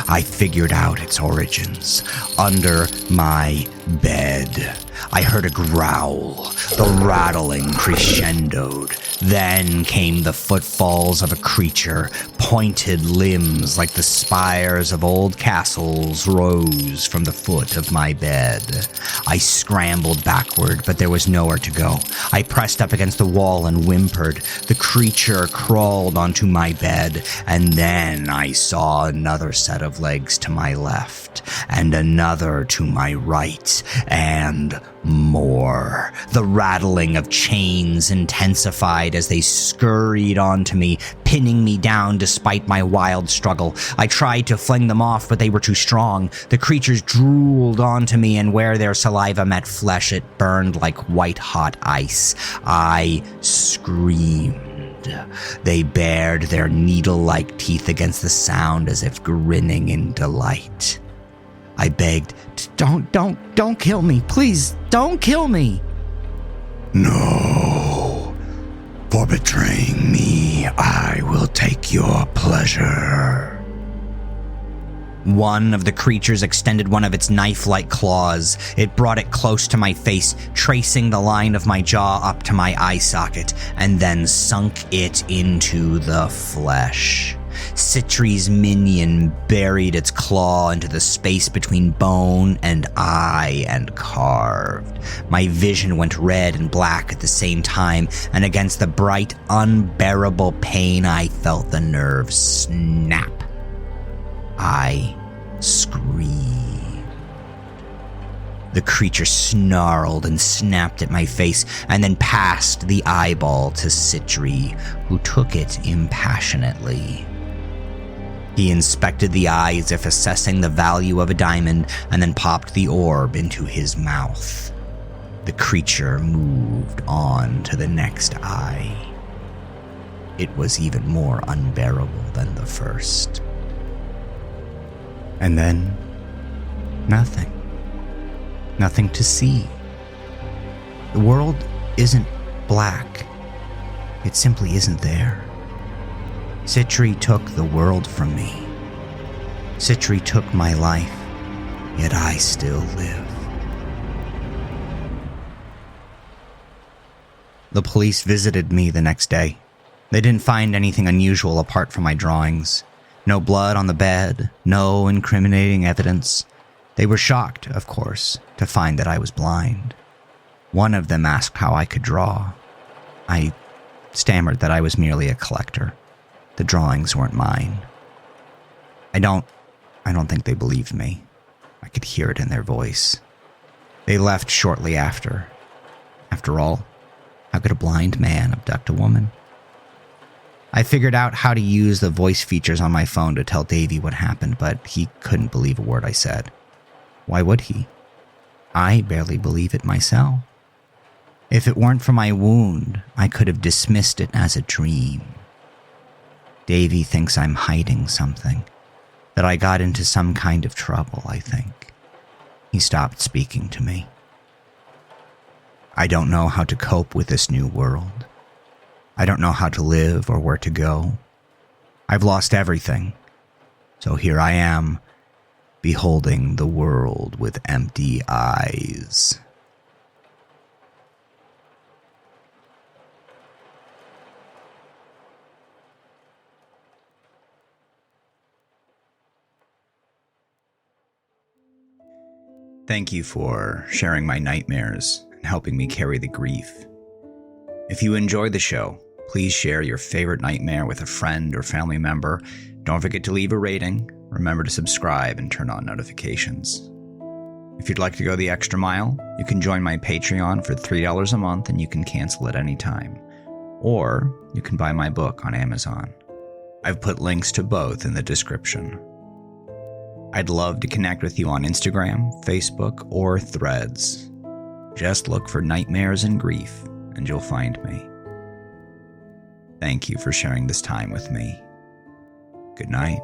I figured out its origins. Under my bed, I heard a growl. The rattling crescendoed. Then came the footfalls of a creature. Pointed limbs like the spires of old castles rose from the foot of my bed. I scrambled backward, but there was nowhere to go. I pressed up against the wall and whimpered. The creature crawled onto my bed, and then I saw another set of legs to my left, and another to my right, and more. The rattling of chains intensified as they scurried onto me, pinning me down despite my wild struggle. I tried to fling them off, but they were too strong. The creatures drooled onto me, and where their saliva met flesh, it burned like white-hot ice. I screamed. They bared their needle-like teeth against the sound as if grinning in delight. I begged, don't kill me. Please, don't kill me. No. For betraying me, I will take your pleasure. One of the creatures extended one of its knife-like claws. It brought it close to my face, tracing the line of my jaw up to my eye socket, and then sunk it into the flesh. Sitri's minion buried its claw into the space between bone and eye and carved. My vision went red and black at the same time, and against the bright, unbearable pain, I felt the nerves snap. I screamed. The creature snarled and snapped at my face, and then passed the eyeball to Sitri, who took it impassionately. He inspected the eye as if assessing the value of a diamond, and then popped the orb into his mouth. The creature moved on to the next eye. It was even more unbearable than the first. And then, nothing. Nothing to see. The world isn't black. It simply isn't there. Sitri took the world from me. Sitri took my life, yet I still live. The police visited me the next day. They didn't find anything unusual apart from my drawings. No blood on the bed, no incriminating evidence. They were shocked, of course, to find that I was blind. One of them asked how I could draw. I stammered that I was merely a collector. The drawings weren't mine. I don't think they believed me. I could hear it in their voice. They left shortly after. After all, how could a blind man abduct a woman? I figured out how to use the voice features on my phone to tell Davey what happened, but he couldn't believe a word I said. Why would he? I barely believe it myself. If it weren't for my wound, I could have dismissed it as a dream. Davey thinks I'm hiding something, that I got into some kind of trouble, I think. He stopped speaking to me. I don't know how to cope with this new world. I don't know how to live or where to go. I've lost everything. So here I am, beholding the world with empty eyes. Thank you for sharing my nightmares and helping me carry the grief. If you enjoy the show, please share your favorite nightmare with a friend or family member. Don't forget to leave a rating. Remember to subscribe and turn on notifications. If you'd like to go the extra mile, you can join my Patreon for $3 a month and you can cancel at any time. Or you can buy my book on Amazon. I've put links to both in the description. I'd love to connect with you on Instagram, Facebook, or Threads. Just look for nightmares and grief, and you'll find me. Thank you for sharing this time with me. Good night.